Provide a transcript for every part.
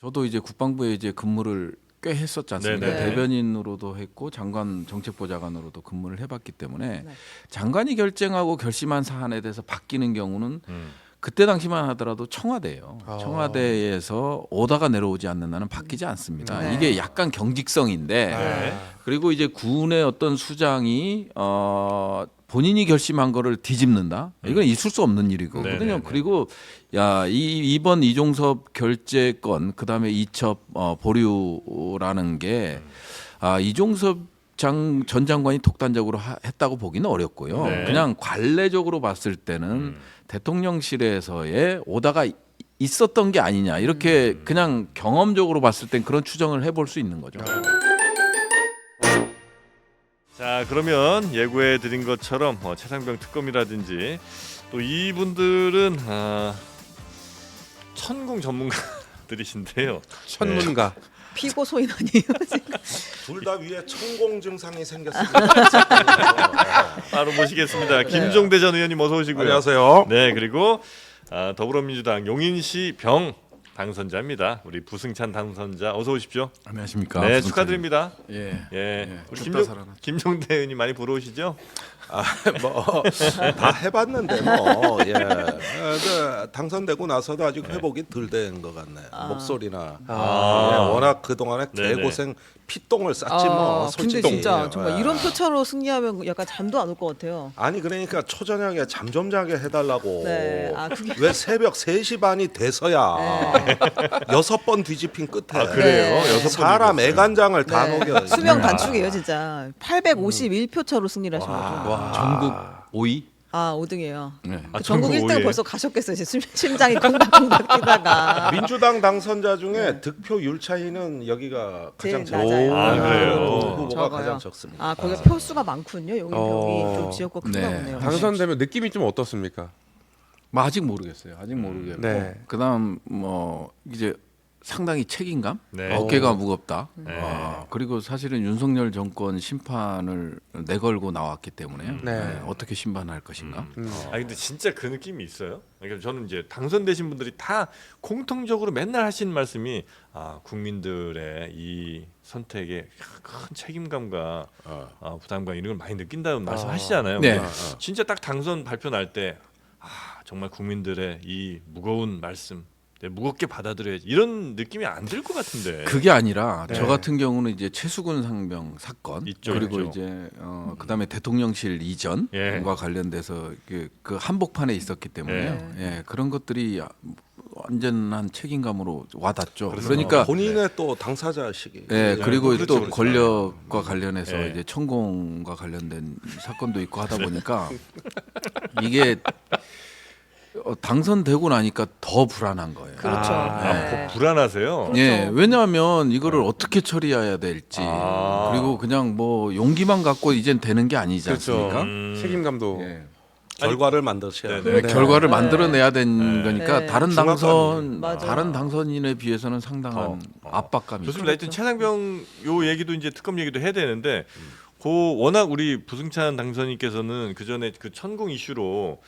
저도 이제 국방부에 이제 근무를 꽤 했었지 않습니까? 네네. 대변인으로도 했고 장관 정책보좌관으로도 근무를 해봤기 때문에 네. 장관이 결정하고 결심한 사안에 대해서 바뀌는 경우는 음. 그때 당시만 하더라도 청와대예요. 아. 청와대에서 오다가 내려오지 않는 한은 바뀌지 않습니다. 네. 이게 약간 경직성인데 네. 그리고 이제 군의 어떤 수장이 본인이 결심한 거를 뒤집는다. 이건 있을 수 없는 일이거든요. 네네네. 그리고 이번 이종섭 결재건 그다음에 이첩 보류라는 게 이종섭 전 장관이 독단적으로 했다고 보기는 어렵고요. 네. 그냥 관례적으로 봤을 때는 대통령실에서의 오다가 있었던 게 아니냐 이렇게 그냥 경험적으로 봤을 땐 그런 추정을 해볼 수 있는 거죠. 자, 그러면 예고해 드린 것처럼 최상병 특검이라든지 또 이분들은 천궁 전문가들이신데요. 천문가. 피고 소인 아니에요? 지금? 둘 다 위에 천공 증상이 생겼습니다. 바로 모시겠습니다. 김종대 전 의원님 어서 오시고요. 안녕하세요. 네, 그리고 더불어민주당 용인시 병 당선자입니다. 우리 부승찬 당선자 어서 오십시오. 안녕하십니까? 네, 부승찬입니다. 축하드립니다. 예. 예, 우리 죽다 살아나. 김종대 의원님 많이 부러우시죠? 뭐 다 해봤는데 뭐 예. 당선되고 나서도 아직 회복이 덜 된 것 같네요. 목소리나 예, 워낙 그 동안에 네네. 개고생 피똥을 쌌지 뭐. 솔직히. 근데 진짜 정말 예. 이런 표차로 승리하면 약간 잠도 안 올 것 같아요. 아니 그러니까 초저녁에 잠 좀 자게 해달라고. 네. 그게 왜 새벽 3시 반이 돼서야 6번 뒤집힌 끝에 그래요? 네. 6번 사람 애간장을 다 네. 녹여. 수명 단축이에요, 진짜. 851표 차로 승리를 하신 거죠. 전국 5위? 5등이에요. 네. 그 전국 1등 오예. 벌써 가셨겠어요. 이제 심장이 콩닥콩닥 뛰다가. 민주당 당선자 중에 득표율 차이는 여기가 가장 제일 낮아요. 그래요? 후보가 적어요. 가장 적습니다. 거기가 표수가 많군요. 용인병이 좀 지역구 크다 네. 보네요. 당선되면 느낌이 좀 어떻습니까? 뭐 아직 모르겠어요. 아직 모르겠고. 네. 그다음 뭐 이제 상당히 책임감, 네. 어깨가 무겁다. 네. 그리고 사실은 윤석열 정권 심판을 내걸고 나왔기 때문에요. 네. 어떻게 심판할 것인가? 근데 진짜 그 느낌이 있어요. 그러니까 저는 이제 당선되신 분들이 다 공통적으로 맨날 하시는 말씀이 국민들의 이 선택에 큰 책임감과 부담감 이런 걸 많이 느낀다는 말씀하시잖아요. 네. 근데 진짜 딱 당선 발표 날 때 정말 국민들의 이 무거운 말씀 무겁게 받아들여야지 이런 느낌이 안 들 것 같은데. 그게 아니라 네. 저 같은 경우는 이제 최수근 상병 사건 있죠, 그리고 있죠. 이제 그다음에 대통령실 이전과 예. 관련돼서 그 한복판에 있었기 때문에요. 예, 그런 것들이 완전한 책임감으로 와닿죠. 그러니까 본인의 또 당사자 시기. 예, 그리고 그렇죠, 또 그렇죠. 권력과 관련해서 예. 이제 천공과 관련된 사건도 있고 하다 보니까 이게 당선되고 나니까 더 불안한 거예요. 그렇죠. 네. 불안하세요? 예, 왜냐하면 이거를 어떻게 처리해야 될지 그리고 그냥 뭐 용기만 갖고 이젠 되는 게 아니지 않습니까? 책임감도. 예. 결과를 만드셔야 네네. 돼요. 결과를 만들어내야 되는 거니까 네. 다른 맞아요. 다른 당선인에 비해서는 상당한 압박감이 있죠. 좋습니다. 하여튼 최상병 요 얘기도 이제 특검 얘기도 해야 되는데 워낙 우리 부승찬 당선인께서는 그 전에 그 천궁 이슈로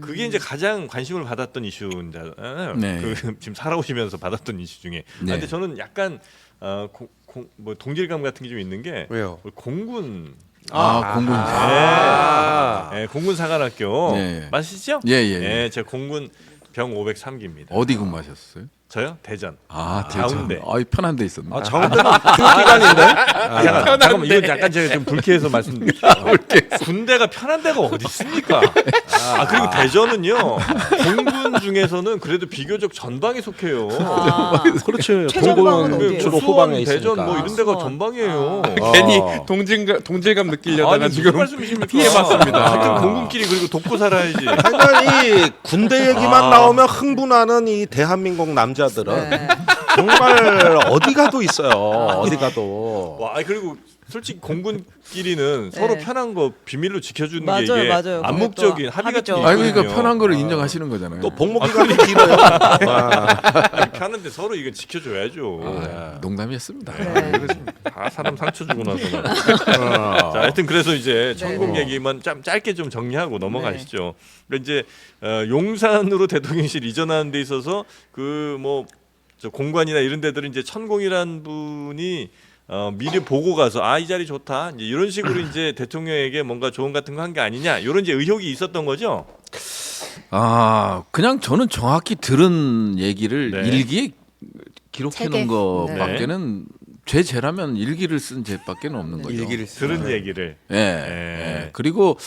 그게 이제 가장 관심을 받았던 이슈잖아요. 네. 지금 살아오시면서 받았던 이슈 중에. 네. 근데 저는 약간 뭐 동질감 같은 게 좀 있는 게 왜요? 우리 공군 공군. 네, 공군 사관학교 네. 맞으시죠? 예, 예, 예. 제가 공군 병 503기입니다. 어디 근무하셨어요? 저요? 대전. 대전. 가운데. 편한 데 있었네. 장원대는 기관인데. 잠깐만 이건 약간 제가 좀 불쾌해서 군대가 편한 데가 어디 있습니까? 그리고 대전은요 공군 중에서는 그래도 비교적 전방에 속해요. 그렇지. 최전방은 공군 어디예요? 주로 수원, 후방에 대전 있으니까. 뭐 이런 데가 수원. 전방이에요. 괜히 동질감 느끼려다가 아니, 지금 무슨 말씀이십니까? 피해봤습니다. 하여튼 공군끼리 그리고 돕고 살아야지. 하여간 이 군대 얘기만 나오면 흥분하는 이 대한민국 남자들은 네. 정말 어디 가도 있어요. 어디 가도. 와, 그리고 솔직히 공군끼리는 서로 네. 편한 거 비밀로 지켜주는 맞아요, 게 이게 맞아요. 암묵적인 그게 또 합의 같은 게 합의죠. 있거든요. 그러니까 편한 거를 인정하시는 거잖아요. 또 복무 기간이 길어요. 편한데 서로 이거 지켜줘야죠. 농담이었습니다. 다 사람 상처 주고 나서는. 자, 하여튼 그래서 이제 천공 얘기만 짧게 좀 정리하고 넘어가시죠. 그러니까 이제 용산으로 대통령실 이전하는 데 있어서 그 뭐 저 공관이나 이런 데들은 이제 천공이란 분이 미리 보고 가서 이 자리 좋다 이제 이런 식으로 이제 대통령에게 뭔가 조언 같은 거 한 게 아니냐 이런 이제 의혹이 있었던 거죠. 그냥 저는 정확히 들은 얘기를 네. 일기에 기록해 책에? 놓은 거밖에는 죄라면 일기를 쓴 죄밖에는 없는 거죠. 일기를 들은 얘기를. 예. 예. 그리고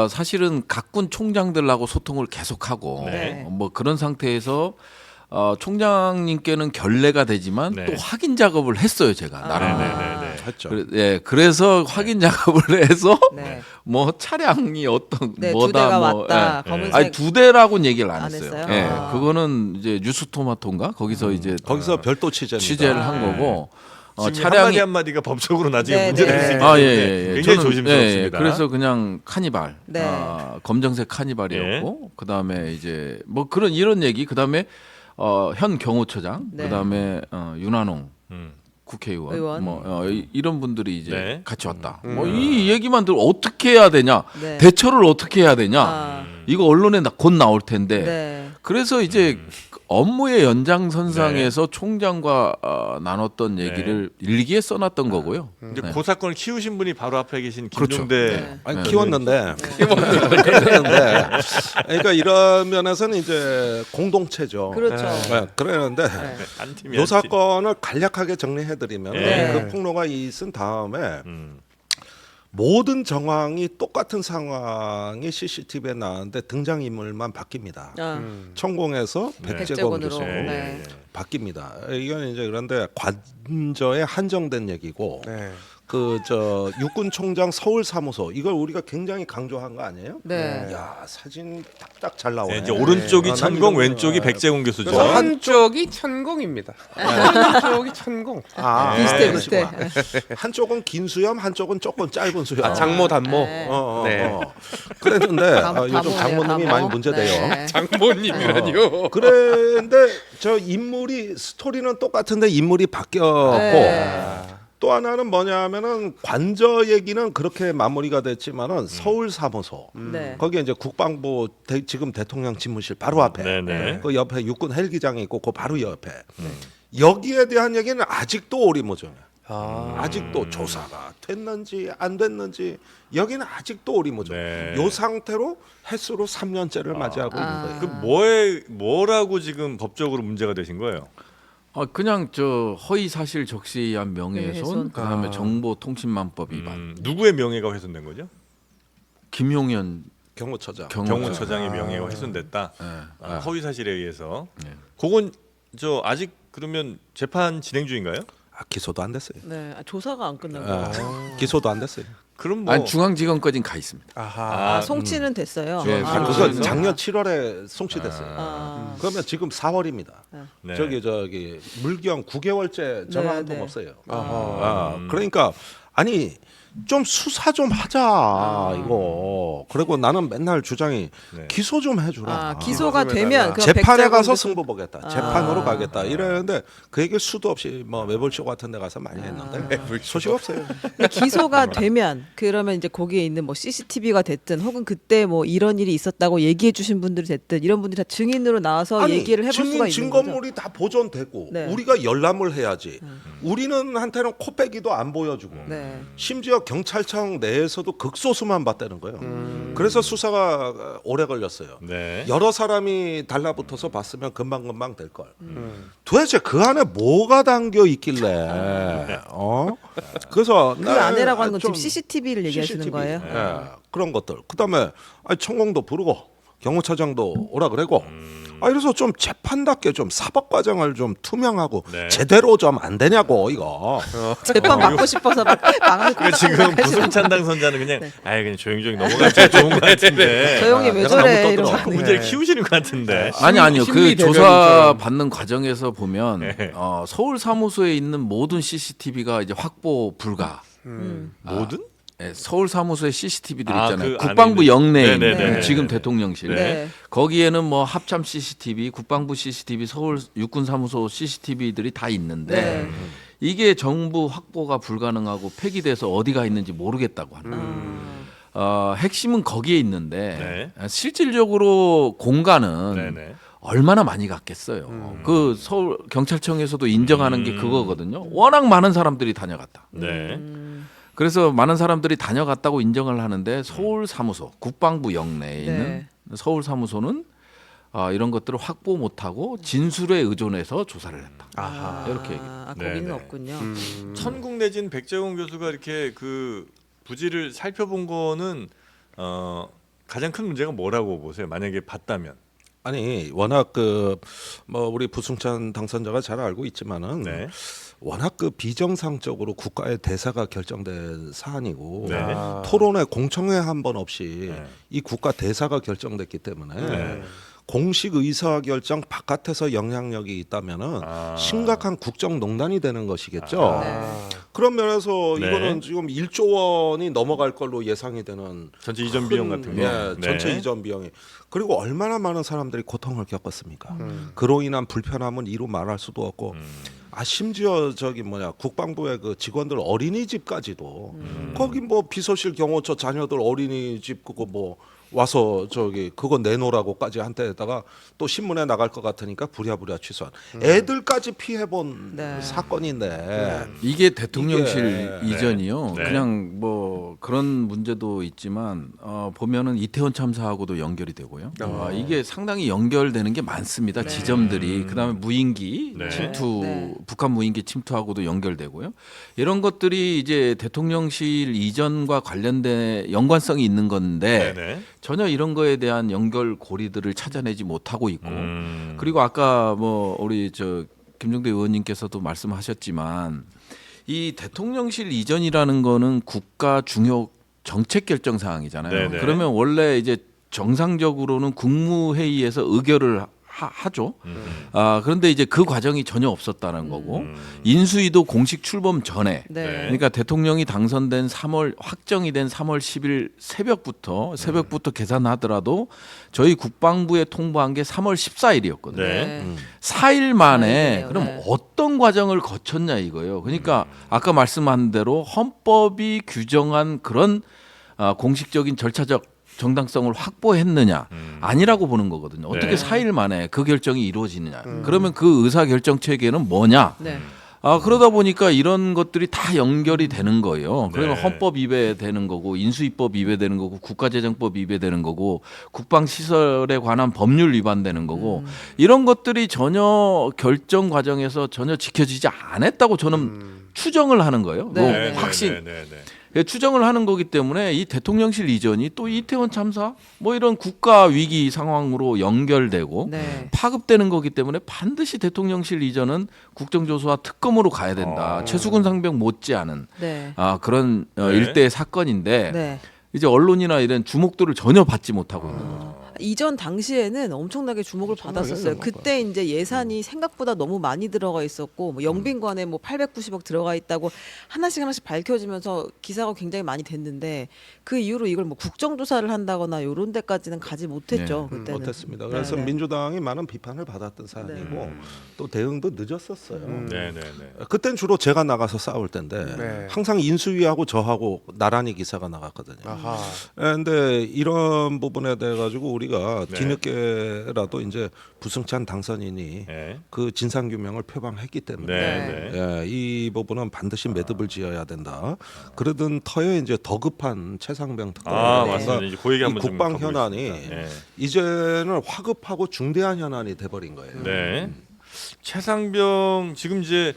사실은 각군 총장들하고 소통을 계속하고 네. 뭐 그런 상태에서 총장님께는 결례가 되지만 네. 또 확인 작업을 했어요, 제가 나름. 네네네. 했죠. 그래서 확인 작업을 해서 네. 뭐 차량이 어떤 네, 뭐다 두 대가 뭐 왔다. 예. 검은색. 아니 두 대라고는 얘기를 안 안 했어요. 했어요? 예, 아. 그거는 이제 뉴스토마토인가 거기서 이제 거기서 별도 취재입니다. 취재를 한 거고 지금 차량이 한마디 한마디가 법적으로 나중에 네, 문제될 네. 수 있기 예, 때문에 예. 굉장히 저는, 조심스럽습니다. 그래서 그냥 카니발, 네. 검정색 카니발이었고 그 다음에 이제 뭐 그런 이런 얘기, 그 다음에 현 경호처장, 네. 그 다음에 윤한홍 음. 국회의원, 의원. 뭐 이런 분들이 이제 네. 같이 왔다. 뭐 이 얘기만 들어 어떻게 해야 되냐, 네. 대처를 어떻게 해야 되냐, 아. 이거 언론에 곧 나올 텐데. 네. 그래서 이제 업무의 연장선상에서 총장과 나눴던 얘기를 일기에 써놨던 거고요. 이제 네. 그 사건을 키우신 분이 바로 앞에 계신 그렇죠. 김종대 네. 아니 네. 키웠는데 그랬는데 그러니까 이런 면에서는 이제 공동체죠. 그렇죠. 네, 그랬는데 네. 한 팀이 요 한 팀. 사건을 간략하게 정리해드리면 네. 그 폭로가 있은 다음에 음. 모든 정황이 똑같은 상황이 CCTV에 나왔는데 등장인물만 바뀝니다. 아. 천공에서 네. 백제공 백제공으로. 교수 네. 바뀝니다. 이건 이제 그런데 관저에 한정된 얘기고 네. 그 저 육군 총장 서울 사무소 이걸 우리가 굉장히 강조한 거 아니에요? 네. 야 사진 딱딱 잘 나오네. 네, 이제 오른쪽이 난 천공, 이거- 왼쪽이 백제공 교수죠. 그래서 한쪽이 천공입니다. 한쪽이 천공. 아, 비슷해, 그러시구나. 한쪽은 긴 수염, 한쪽은 조금 짧은 수염. 아, 장모 단모. 네. 네. 그랬는데 요즘 바보네요, 장모님이 바보. 많이 문제돼요. 네. 장모님이라니요. 그런데 저 인물이 스토리는 똑같은데 인물이 바뀌었고 네. 또 하나는 뭐냐면은 관저 얘기는 그렇게 마무리가 됐지만은 서울 사무소 네. 거기에 이제 국방부 지금 대통령 집무실 바로 앞에 네네. 그 옆에 육군 헬기장이 있고 그 바로 옆에 여기에 대한 얘기는 아직도 오리무중해. 아직도 조사가 됐는지 안 됐는지 여기는 아직도 오리무중. 네. 요 상태로 횟수로 3년째를 맞이하고 있는 거예요. 그 뭐라고 지금 법적으로 문제가 되신 거예요? 그냥 저 허위 사실 적시한 명예훼손, 명예훼손. 그다음에 정보통신망법 위반. 누구의 명예가 훼손된 거죠? 김용현 경호처장. 경호처장의 명예가 훼손됐다. 허위 사실에 의해서. 그건 저 아직 그러면 재판 진행 중인가요? 기소도 안 됐어요. 네. 아, 조사가 안 끝난 아, 거예요. 기소도 안 됐어요. 그럼 뭐 아니 중앙지검까지는 가 있습니다. 아하. 아, 송치는 됐어요. 네, 아. 그거 그래서? 작년 7월에 송치됐어요. 아. 그러면 지금 4월입니다. 네. 저기 물경 9개월째 전화 네, 한 통 네. 없어요. 아하. 그러니까 아니 좀 수사 좀 하자 이거. 그리고 나는 맨날 주장이 네. 기소 좀 해주라. 아, 기소가 되면 그럼 재판에 백제공 가서 교수- 승부 보겠다. 재판으로 가겠다. 이러는데 그 얘기 수도 없이 뭐 매불쇼 같은 데 가서 많이 했는데 소식 없어요. 근데 기소가 되면 그러면 이제 거기에 있는 뭐 CCTV가 됐든 혹은 그때 뭐 이런 일이 있었다고 얘기해 주신 분들이 됐든 이런 분들이 다 증인으로 나와서 얘기를 해볼 수가 있는 거죠. 증거물이 다 보존되고 네. 우리가 열람을 해야지. 우리는 한테는 코빼기도 안 보여주고 네. 심지어 경찰청 내에서도 극소수만 봤다는 거예요. 그래서 수사가 오래 걸렸어요. 네. 여러 사람이 달라붙어서 봤으면 금방금방 될 걸. 도대체 그 안에 뭐가 담겨 있길래? 그래서 그 안에라고 하는 건 좀 지금 CCTV를 얘기하시는 CCTV, 거예요? 예, 그런 것들. 그다음에 천공도 부르고 경호처장도 오라 그러고. 이래서 좀 재판답게 좀 사법 과정을 좀 투명하고 네. 제대로 좀 안 되냐고 이거. 재판 받고 싶어서 막 마음을 그러니까 지금 부승찬 당선자는 그냥 그냥 조용히 넘어가면 좋은 것 같은데 조용히 왜 내가 저래 잘못 이러고 떴더라. 자꾸 문제를 키우시는 것 같은데. 아니요. 심리 그 조사 대변인처럼. 받는 과정에서 보면 네. 서울 사무소에 있는 모든 CCTV가 이제 확보 불가. 뭐든? 네, 서울 사무소에 CCTV들 아, 있잖아요. 그 안에 국방부 있는- 영내에 네네네. 있는 지금 네네. 대통령실. 네. 거기에는 뭐 합참 CCTV, 국방부 CCTV, 서울 육군사무소 CCTV들이 다 있는데 네. 이게 정부 확보가 불가능하고 폐기돼서 어디가 있는지 모르겠다고 하는. 핵심은 거기에 있는데 실질적으로 공간은 네네. 얼마나 많이 갔겠어요. 그 서울 경찰청에서도 인정하는 게 그거거든요. 워낙 많은 사람들이 다녀갔다. 네. 그래서 많은 사람들이 다녀갔다고 인정을 하는데 서울 사무소, 국방부 영내에 있는 네. 서울 사무소는 이런 것들을 확보 못하고 진술에 의존해서 조사를 했다. 아하. 이렇게 거기는 네네. 없군요. 천국 내진 백재공 교수가 이렇게 그 부지를 살펴본 거는 가장 큰 문제가 뭐라고 보세요? 만약에 봤다면. 아니 워낙 그 뭐 우리 부승찬 당선자가 잘 알고 있지만은 네. 워낙 그 비정상적으로 국가의 대사가 결정된 사안이고 네. 토론회 공청회 한 번 없이 네. 이 국가 대사가 결정됐기 때문에 네. 공식 의사결정 바깥에서 영향력이 있다면은 심각한 국정농단이 되는 것이겠죠. 네. 그런 면에서 네. 이거는 지금 1조 원이 넘어갈 걸로 예상이 되는 전체 이전 비용 같은 거. 예, 네. 전체 이전 비용이. 그리고 얼마나 많은 사람들이 고통을 겪었습니까? 그로 인한 불편함은 이루 말할 수도 없고. 심지어 저기 국방부의 그 직원들 어린이집까지도 거기 뭐 비서실 경호처 자녀들 어린이집 그거 뭐 와서 저기 그거 내놓으라고까지 한때에다가 또 신문에 나갈 것 같으니까 부랴부랴 취소한 애들까지 피해본 네. 사건인데 이게 대통령실 이게- 이전이요. 네. 그냥 뭐 그런 문제도 있지만 보면은 이태원 참사하고도 연결이 되고요. 이게 상당히 연결되는 게 많습니다. 지점들이 그다음에 무인기 네. 침투, 네. 북한 무인기 침투하고도 연결되고요. 이런 것들이 이제 대통령실 이전과 관련된 연관성이 있는 건데 네네. 전혀 이런 거에 대한 연결 고리들을 찾아내지 못하고 있고 그리고 아까 뭐 우리 저 김종대 의원님께서도 말씀하셨지만 이 대통령실 이전이라는 거는 국가 중요 정책 결정 사항이잖아요. 네네. 그러면 원래 이제 정상적으로는 국무회의에서 의결을 하죠. 그런데 이제 그 과정이 전혀 없었다는 거고 인수위도 공식 출범 전에 네. 그러니까 대통령이 당선된 3월 확정이 된 3월 10일 새벽부터 계산하더라도 저희 국방부에 통보한 게 3월 14일이었거든요. 네. 4일 만에 사일이네요. 그럼 네. 어떤 과정을 거쳤냐 이거예요. 그러니까 아까 말씀한 대로 헌법이 규정한 그런 공식적인 절차적 정당성을 확보했느냐 아니라고 보는 거거든요. 어떻게 네. 4일 만에 그 결정이 이루어지느냐. 그러면 그 의사 결정 체계는 뭐냐? 네. 그러다 보니까 이런 것들이 다 연결이 되는 거예요. 그러면 네. 헌법 위배되는 거고 인수위법 위배되는 거고 국가재정법 위배되는 거고 국방시설에 관한 법률 위반되는 거고 이런 것들이 전혀 결정 과정에서 전혀 지켜지지 않았다고 저는 추정을 하는 거예요. 네. 뭐 네. 확신 네네네. 예, 추정을 하는 거기 때문에 이 대통령실 이전이 또 이태원 참사 뭐 이런 국가 위기 상황으로 연결되고 네. 파급되는 거기 때문에 반드시 대통령실 이전은 국정조사와 특검으로 가야 된다. 최수근 상병 못지않은 네. 그런 네. 일대의 사건인데 네. 이제 언론이나 이런 주목도를 전혀 받지 못하고 있는 거죠. 이전 당시에는 엄청나게 주목을 받았었어요. 그때 이제 예산이 생각보다 너무 많이 들어가 있었고 뭐 영빈관에 뭐 890억 들어가 있다고 하나씩 밝혀지면서 기사가 굉장히 많이 됐는데 그 이후로 이걸 뭐 국정조사를 한다거나 이런 데까지는 가지 못했죠. 그때는. 못했습니다. 그래서 네. 민주당이 많은 비판을 받았던 사안이고 또 대응도 늦었었어요. 네네네. 그땐 주로 제가 나가서 싸울 텐데 네. 항상 인수위하고 저하고 나란히 기사가 나갔거든요. 아하. 근데 이런 부분에 대해 가지고 우리가 네. 뒤늦게라도 이제 부승찬 당선인이 네. 그 진상 규명을 표방했기 때문에 네. 예, 이 부분은 반드시 매듭을 지어야 된다. 그러던 터에 이제 더 급한 최상병 특검이라든가 맞습니다. 이제 그 얘기 이 한번 좀 국방 가보겠습니다. 현안이 네. 이제는 화급하고 중대한 현안이 돼버린 거예요. 네. 최상병 지금 이제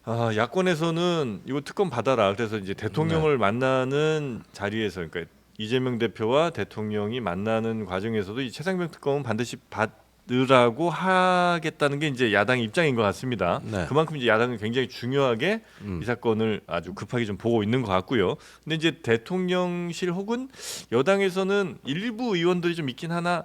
야권에서는 이거 특검 받아라. 그래서 이제 대통령을 만나는 자리에서 그러니까 이재명 대표와 대통령이 만나는 과정에서도 이 최상병 특검은 반드시 받으라고 하겠다는 게 이제 야당의 입장인 것 같습니다. 네. 그만큼 이제 야당은 굉장히 중요하게 이 사건을 아주 급하게 좀 보고 있는 것 같고요. 근데 이제 대통령실 혹은 여당에서는 일부 의원들이 좀 있긴 하나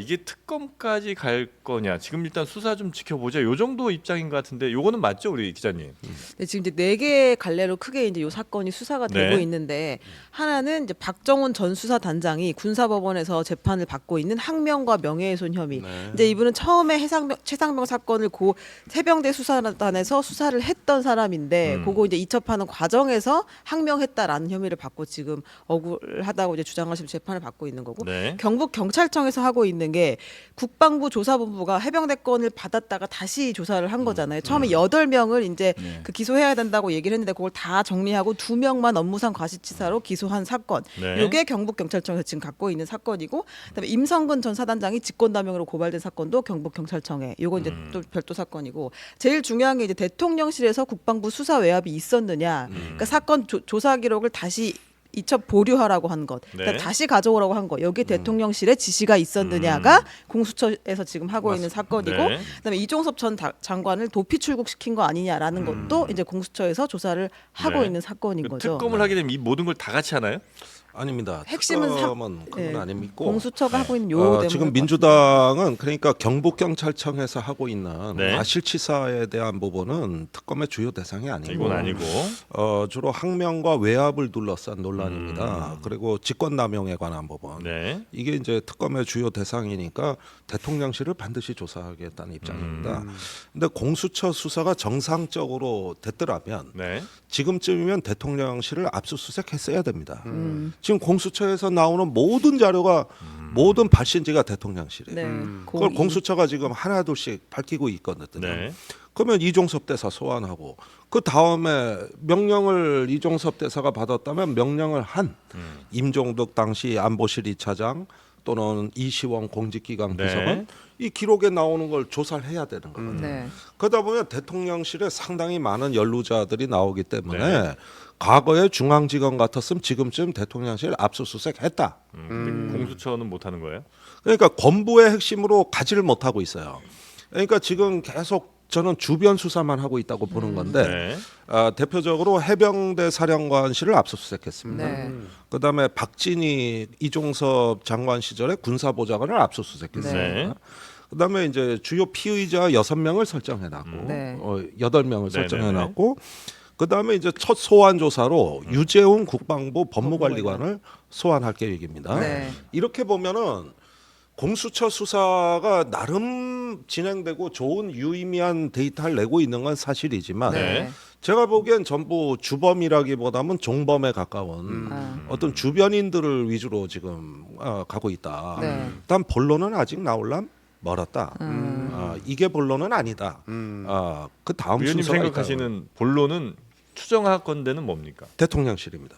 이게 특검까지 갈 거냐. 지금 일단 수사 좀 지켜보자. 요 정도 입장인 것 같은데 요거는 맞죠, 우리 기자님? 네, 지금 이제 4개의 갈래로 크게 이제 요 사건이 수사가 되고 네. 있는데 하나는 이제 박정훈 전 수사단장이 군사법원에서 재판을 받고 있는 항명과 명예훼손 혐의. 이제 이분은 처음에 최상병 사건을 고 해병대 수사단에서 수사를 했던 사람인데 그거 이제 이첩하는 과정에서 항명했다라는 혐의를 받고 지금 억울하다고 이제 주장하시면서 재판을 받고 있는 거고 네. 경북 경찰청에서 하고 하고 있는 게 국방부 조사본부가 해병대권을 받았다가 다시 조사를 한 거잖아요. 처음에 8명을 이제 네. 그 기소해야 된다고 얘기를 했는데 그걸 다 정리하고 2명만 업무상 과실치사로 기소한 사건. 네. 이게 경북경찰청에서 지금 갖고 있는 사건이고, 그다음에 임성근 전 사단장이 직권남용으로 고발된 사건도 경북경찰청에. 요거 이제 또 별도 사건이고, 제일 중요한 게 이제 대통령실에서 국방부 수사 외압이 있었느냐. 그러니까 사건 조사 기록을 다시 이첩 보류하라고 한 것, 그러니까 네. 다시 가져오라고 한 것, 여기 대통령실에 지시가 있었느냐가 공수처에서 지금 하고 있는 사건이고, 네. 그다음에 이종섭 전 장관을 도피 출국시킨 거 아니냐라는 것도 이제 공수처에서 조사를 하고 네. 있는 사건인 그 거죠. 특검을 하게 되면 이 모든 걸 다 같이 하나요? 아닙니다. 핵심은 특검은 그건 네. 아닙니까? 공수처가 하고 있는 요 내용을 지금 민주당은 그러니까 경북경찰청에서 하고 있는 네. 과실치사에 대한 부분은 특검의 주요 대상이 아니고 이건 아니고. 주로 항명과 외압을 둘러싼 논란입니다. 그리고 직권남용에 관한 부분. 네. 이게 이제 특검의 주요 대상이니까 대통령실을 반드시 조사하겠다는 입장입니다. 근데 공수처 수사가 정상적으로 됐더라면 네. 지금쯤이면 대통령실을 압수수색했어야 됩니다. 지금 공수처에서 나오는 모든 자료가 모든 발신지가 대통령실이에요. 네. 그걸 고2. 공수처가 지금 하나둘씩 밝히고 있거든요. 네. 그러면 이종섭 대사 소환하고 그 다음에 명령을 이종섭 대사가 받았다면 명령을 한 임종덕 당시 안보실 2차장 또는 이시원 공직기강 네. 비서관 이 기록에 나오는 걸 조사를 해야 되는 거거든요. 네. 그러다 보면 대통령실에 상당히 많은 연루자들이 나오기 때문에 네. 과거에 중앙지검 같았으면 지금쯤 대통령실 압수수색했다. 근데 공수처는 못 하는 거예요? 그러니까 권부의 핵심으로 가지를 못하고 있어요. 그러니까 지금 계속 저는 주변 수사만 하고 있다고 보는 건데 네. 대표적으로 해병대 사령관실을 압수수색했습니다. 네. 그다음에 박진희 이종섭 장관 시절에 군사보좌관을 압수수색했습니다. 네. 그다음에 이제 주요 피의자 6명을 설정해놨고 네. 8명을 네네네. 설정해놨고 그다음에 이제 첫 소환 조사로 유재훈 국방부 법무관리관을 소환할 계획입니다. 네. 이렇게 보면은 공수처 수사가 나름 진행되고 좋은 유의미한 데이터를 내고 있는 건 사실이지만 네. 제가 보기엔 전부 주범이라기보다는 종범에 가까운 어떤 주변인들을 위주로 지금 가고 있다. 네. 단 본론은 아직 나올람 멀었다. 이게 본론은 아니다. 그 다음 위원님 순서가 생각하시는 본론은 추정하건대는 뭡니까? 대통령실입니다.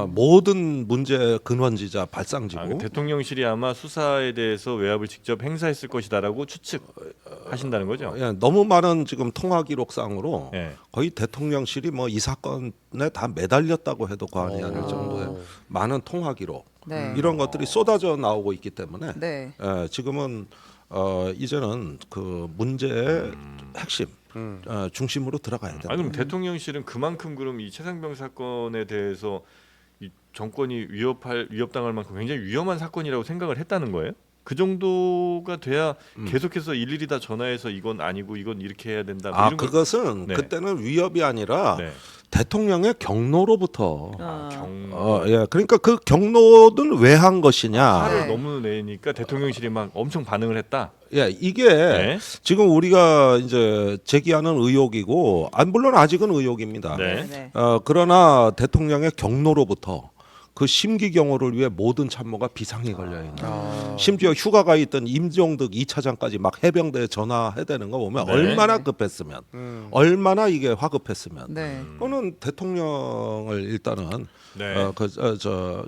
모든 문제 근원지자 발상지고 그 대통령실이 아마 수사에 대해서 외압을 직접 행사했을 것이다라고 추측하신다는 거죠? 예, 너무 많은 지금 통화 기록상으로 예. 거의 대통령실이 뭐 이 사건에 다 매달렸다고 해도 과언이 아닐 정도의 많은 통화 기록 네. 이런 것들이 쏟아져 나오고 있기 때문에 네. 지금은 이제는 그 문제의 핵심 중심으로 들어가야 된다. 아니 그럼 대통령실은 그만큼 그럼 이 최상병 사건에 대해서 이 정권이 위협당할 만큼 굉장히 위험한 사건이라고 생각을 했다는 거예요? 그 정도가 돼야 계속해서 일일이 다 전화해서 이건 아니고 이건 이렇게 해야 된다. 뭐 이런 걸- 그것은 네. 그때는 위협이 아니라 네. 대통령의 경로로부터 경 그러니까 그 경로는 왜 한 것이냐. 화를 네. 너무 내니까 대통령실이 막 엄청 반응을 했다. 이게 네. 지금 우리가 이제 제기하는 의혹이고 물론 아직은 의혹입니다. 네. 네. 그러나 대통령의 경로로부터 그 심기 경호를 위해 모든 참모가 비상이 걸려 있는. 심지어 휴가가 있던 임종덕 2차장까지 막 해병대에 전화해야 되는 거 보면 네. 얼마나 급했으면, 얼마나 이게 화급했으면. 네. 그거는 대통령을 일단은 네.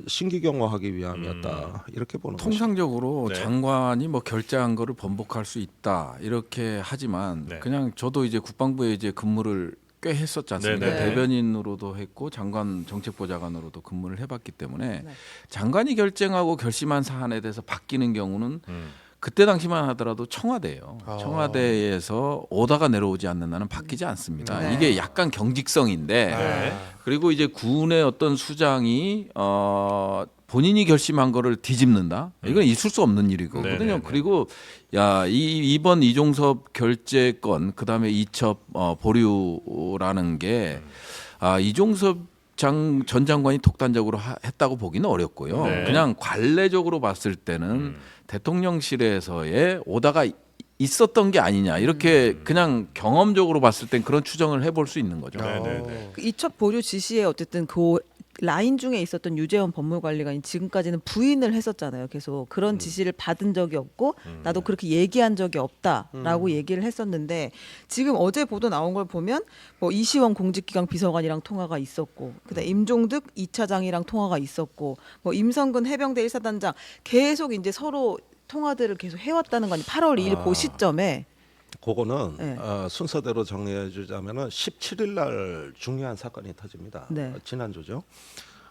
심기 경호하기 위함이었다 이렇게 보는 거죠. 통상적으로 네. 장관이 뭐 결재한 거를 번복할 수 있다 이렇게 하지만 네. 그냥 저도 이제 국방부에 이제 근무를 꽤 했었지 않습니까? 네네. 대변인으로도 했고 장관 정책보좌관으로도 근무를 해봤기 때문에 네. 장관이 결정하고 결심한 사안에 대해서 바뀌는 경우는 음. 그때 당시만 하더라도 청와대예요. 아. 청와대에서 오다가 내려오지 않는 한은 바뀌지 않습니다. 네. 이게 약간 경직성인데 네. 그리고 이제 군의 어떤 수장이 본인이 결심한 거를 뒤집는다. 이건 있을 수 없는 일이거든요. 네네네. 그리고 이번 이종섭 결재건 그다음에 이첩 보류라는 게 이종섭 전 장관이 독단적으로 했다고 보기는 어렵고요. 네. 그냥 관례적으로 봤을 때는 대통령실에서의 오다가 있었던 게 아니냐 이렇게 그냥 경험적으로 봤을 땐 그런 추정을 해볼 수 있는 거죠. 네네네. 그 이첩 보류 지시에 어쨌든 그 라인 중에 있었던 유재원 법무관리관이 지금까지는 부인을 했었잖아요. 계속 그런 지시를 받은 적이 없고 나도 그렇게 얘기한 적이 없다라고 얘기를 했었는데 지금 어제 보도 나온 걸 보면 뭐 이시원 공직기강 비서관이랑 통화가 있었고 그다음 임종득 2차장이랑 통화가 있었고 뭐 임성근 해병대 1사단장 계속 이제 서로 통화들을 계속 해왔다는 거 아니에요. 8월 2일 그 시점에 그거는 네. 순서대로 정리해 주자면은 17일 날 중요한 사건이 터집니다. 네. 지난주죠.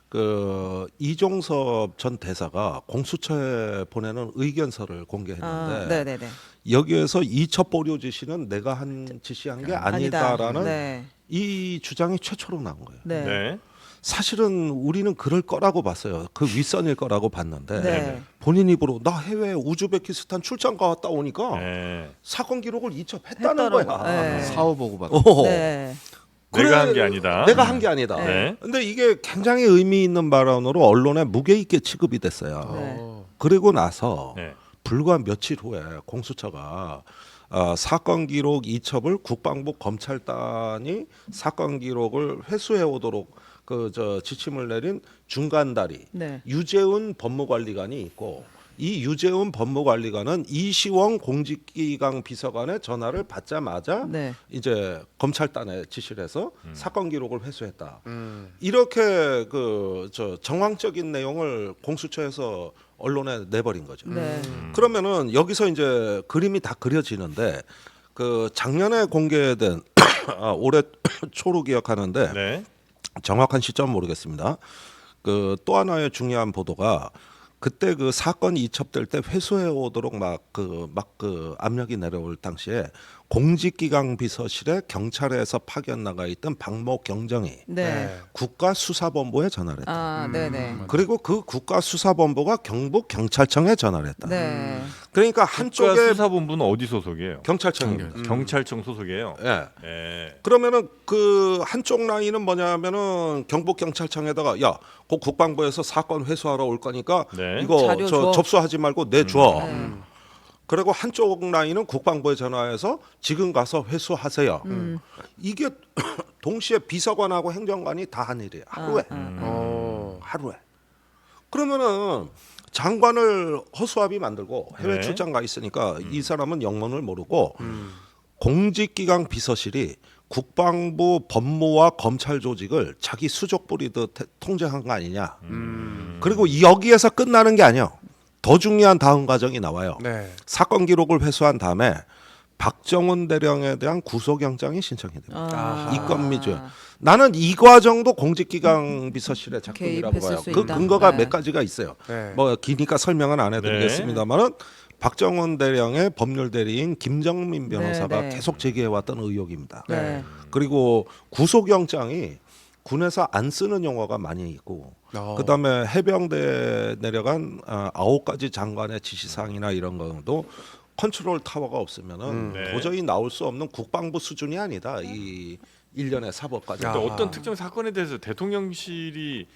그 이종섭 전 대사가 공수처에 보내는 의견서를 공개했는데 네네네. 여기에서 이첩 보류 지시는 내가 한 지시한 게 아니다라는 네. 이 주장이 최초로 나온 거예요. 네. 네. 사실은 우리는 그럴 거라고 봤어요. 그 윗선일 거라고 봤는데 네. 본인 입으로 나 해외 우즈베키스탄 출장 갔다 오니까 네. 사건 기록을 이첩했다는 했더라고. 거야. 네. 사후 보고 받. 네. 내가 한 게 아니다. 내가 한 게 아니다. 네. 근데 이게 굉장히 의미 있는 발언으로 언론에 무게 있게 취급이 됐어요. 네. 그리고 나서 네. 불과 며칠 후에 공수처가 사건 기록 이첩을 국방부 검찰단이 사건 기록을 회수해 오도록 지침을 내린 중간다리 네. 유재훈 법무관리관이 있고 이 유재훈 법무관리관은 이시원 공직기강 비서관의 전화를 받자마자 네. 이제 검찰단에 지시를 해서 사건 기록을 회수했다. 이렇게 정황적인 내용을 공수처에서 언론에 내버린 거죠. 네. 그러면은 여기서 이제 그림이 다 그려지는데 그 작년에 공개된 올해 초로 기억하는데 네. 정확한 시점 모르겠습니다. 그 또 하나의 중요한 보도가 그때 그 사건이 이첩될 때 회수해 오도록 막 압력이 내려올 당시에 공직기강 비서실에 경찰에서 파견 나가 있던 박모 경정이 네. 국가수사본부에 전화를 했다. 아, 네네. 그리고 그 국가수사본부가 경북 경찰청에 전화를 했다. 네. 그러니까 한쪽에 수사본부는 어디 소속이에요? 경찰청입니다. 경찰청 소속이에요. 예. 예. 그러면은 그 한쪽 라인은 뭐냐면은 경북 경찰청에다가 야, 그 국방부에서 사건 회수하러 올 거니까 네. 이거 자료 줘. 접수하지 말고 내줘. 네. 그리고 한쪽 라인은 국방부에 전화해서 지금 가서 회수하세요. 이게 동시에 비서관하고 행정관이 다 한 일이에요. 하루에. 하루에. 그러면은 장관을 허수아비 만들고 해외 네. 출장 가 있으니까 이 사람은 영문을 모르고 공직기강 비서실이 국방부 법무와 검찰 조직을 자기 수족 부리듯 통제한 거 아니냐. 그리고 여기에서 끝나는 게 아니에요. 더 중요한 다음 과정이 나와요. 네. 사건 기록을 회수한 다음에 박정훈 대령에 대한 구속영장이 신청이 됩니다. 아. 이건미주. 나는 이 과정도 공직기강 비서실의 작품이라고 개입했을 봐요. 수 그 있다. 근거가 네. 몇 가지가 있어요. 네. 뭐 기니까 설명은 안 해드리겠습니다만은 박정훈 대령의 법률 대리인 김정민 변호사가 네, 네. 계속 제기해왔던 의혹입니다. 네. 그리고 구속영장이 군에서 안 쓰는 용어가 많이 있고 그다음에 해병대에 내려간 9가지 장관의 지시사항이나 이런 것도 컨트롤 타워가 없으면은 네. 도저히 나올 수 없는 국방부 수준이 아니다. 이 일련의 사법까지. 근데 아. 어떤 특정 사건에 대해서 대통령실이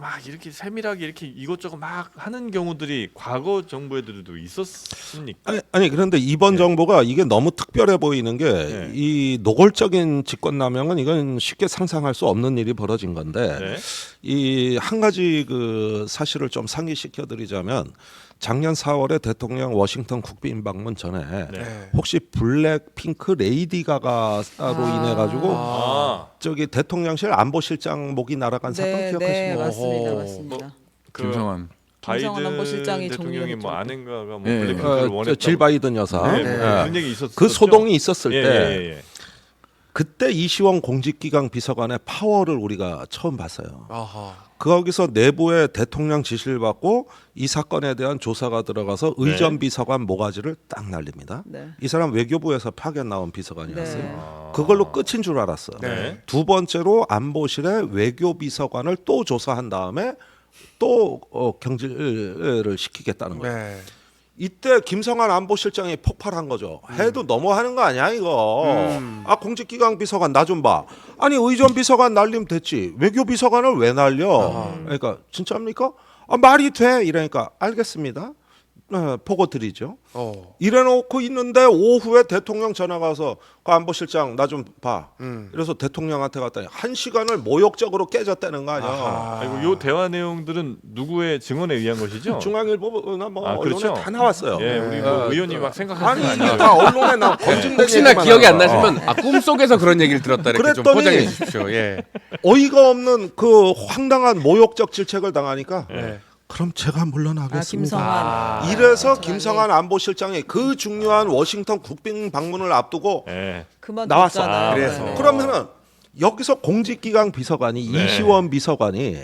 막 이렇게 세밀하게 이렇게 이것저것 막 하는 경우들이 과거 정부에들도 있었습니까? 아니 그런데 이번 정부가 이게 너무 특별해 보이는 게 이 노골적인 직권남용은 이건 쉽게 상상할 수 없는 일이 벌어진 건데 네. 이 한 가지 그 사실을 좀 상기시켜 드리자면 작년 4월에 대통령 워싱턴 국빈 방문 전에 네. 혹시 블랙핑크 레이디 가가로 인해 가지고 저기 대통령실 안보실장 목이 날아간 사건 네, 기억하시나요? 맞습니다, 어허. 맞습니다. 그 김성환. 김성환 바이든 안보실장이 대통령이 뭐 정리했죠. 아는가가 뭐 네. 블랙핑크를 원했다고. 질 바이든 여사. 네, 네. 그런 얘기 있었죠. 그 소동이 있었을 예, 때 예, 예. 그때 이시원 공직기강 비서관의 파워를 우리가 처음 봤어요. 아하. 거기서 내부에 대통령 지시를 받고 이 사건에 대한 조사가 들어가서 의전 비서관 모가지를 딱 날립니다. 네. 이 사람 외교부에서 파견 나온 비서관이었어요. 네. 그걸로 끝인 줄 알았어. 네. 두 번째로 안보실의 외교 비서관을 또 조사한 다음에 또 경질을 시키겠다는 거예요. 네. 이때 김성환 안보실장이 폭발한 거죠. 해도 너무하는 거 아니야 이거. 아 공직기강 비서관 나 좀 봐. 아니 의전 비서관 날리면 됐지. 외교 비서관을 왜 날려? 그러니까 진짜입니까? 아, 말이 돼. 이러니까 알겠습니다. 보고 드리죠. 어. 이래놓고 있는데 오후에 대통령 전화가 와서 그 안보실장 나 좀 봐. 이래서 대통령한테 갔더니 1시간을 모욕적으로 깨졌다는 거 아니야. 아하. 아이고 요 대화 내용들은 누구의 증언에 의한 것이죠? 중앙일보나 뭐 아, 언론에 그렇죠. 다 나왔어요. 예, 우리 뭐 의원님 막 생각하는 아니 거 이게 아니에요? 다 언론에 나 검증된 혹시나 얘기만 기억이 안 나와. 나시면 꿈속에서 그런 얘기를 들었다 이렇게 좀 그랬더니- 포장해 주십시오. 예. 어이가 없는 그 황당한 모욕적 질책을 당하니까 네. 그럼 제가 물러나겠습니다. 김성환. 아. 이래서 김성환 안보실장이 그 중요한 워싱턴 국빈 방문을 앞두고 예. 그만 나왔어. 뒀잖아요. 그래서. 네. 그러면은 여기서 공직기강 비서관이 네. 이시원 비서관이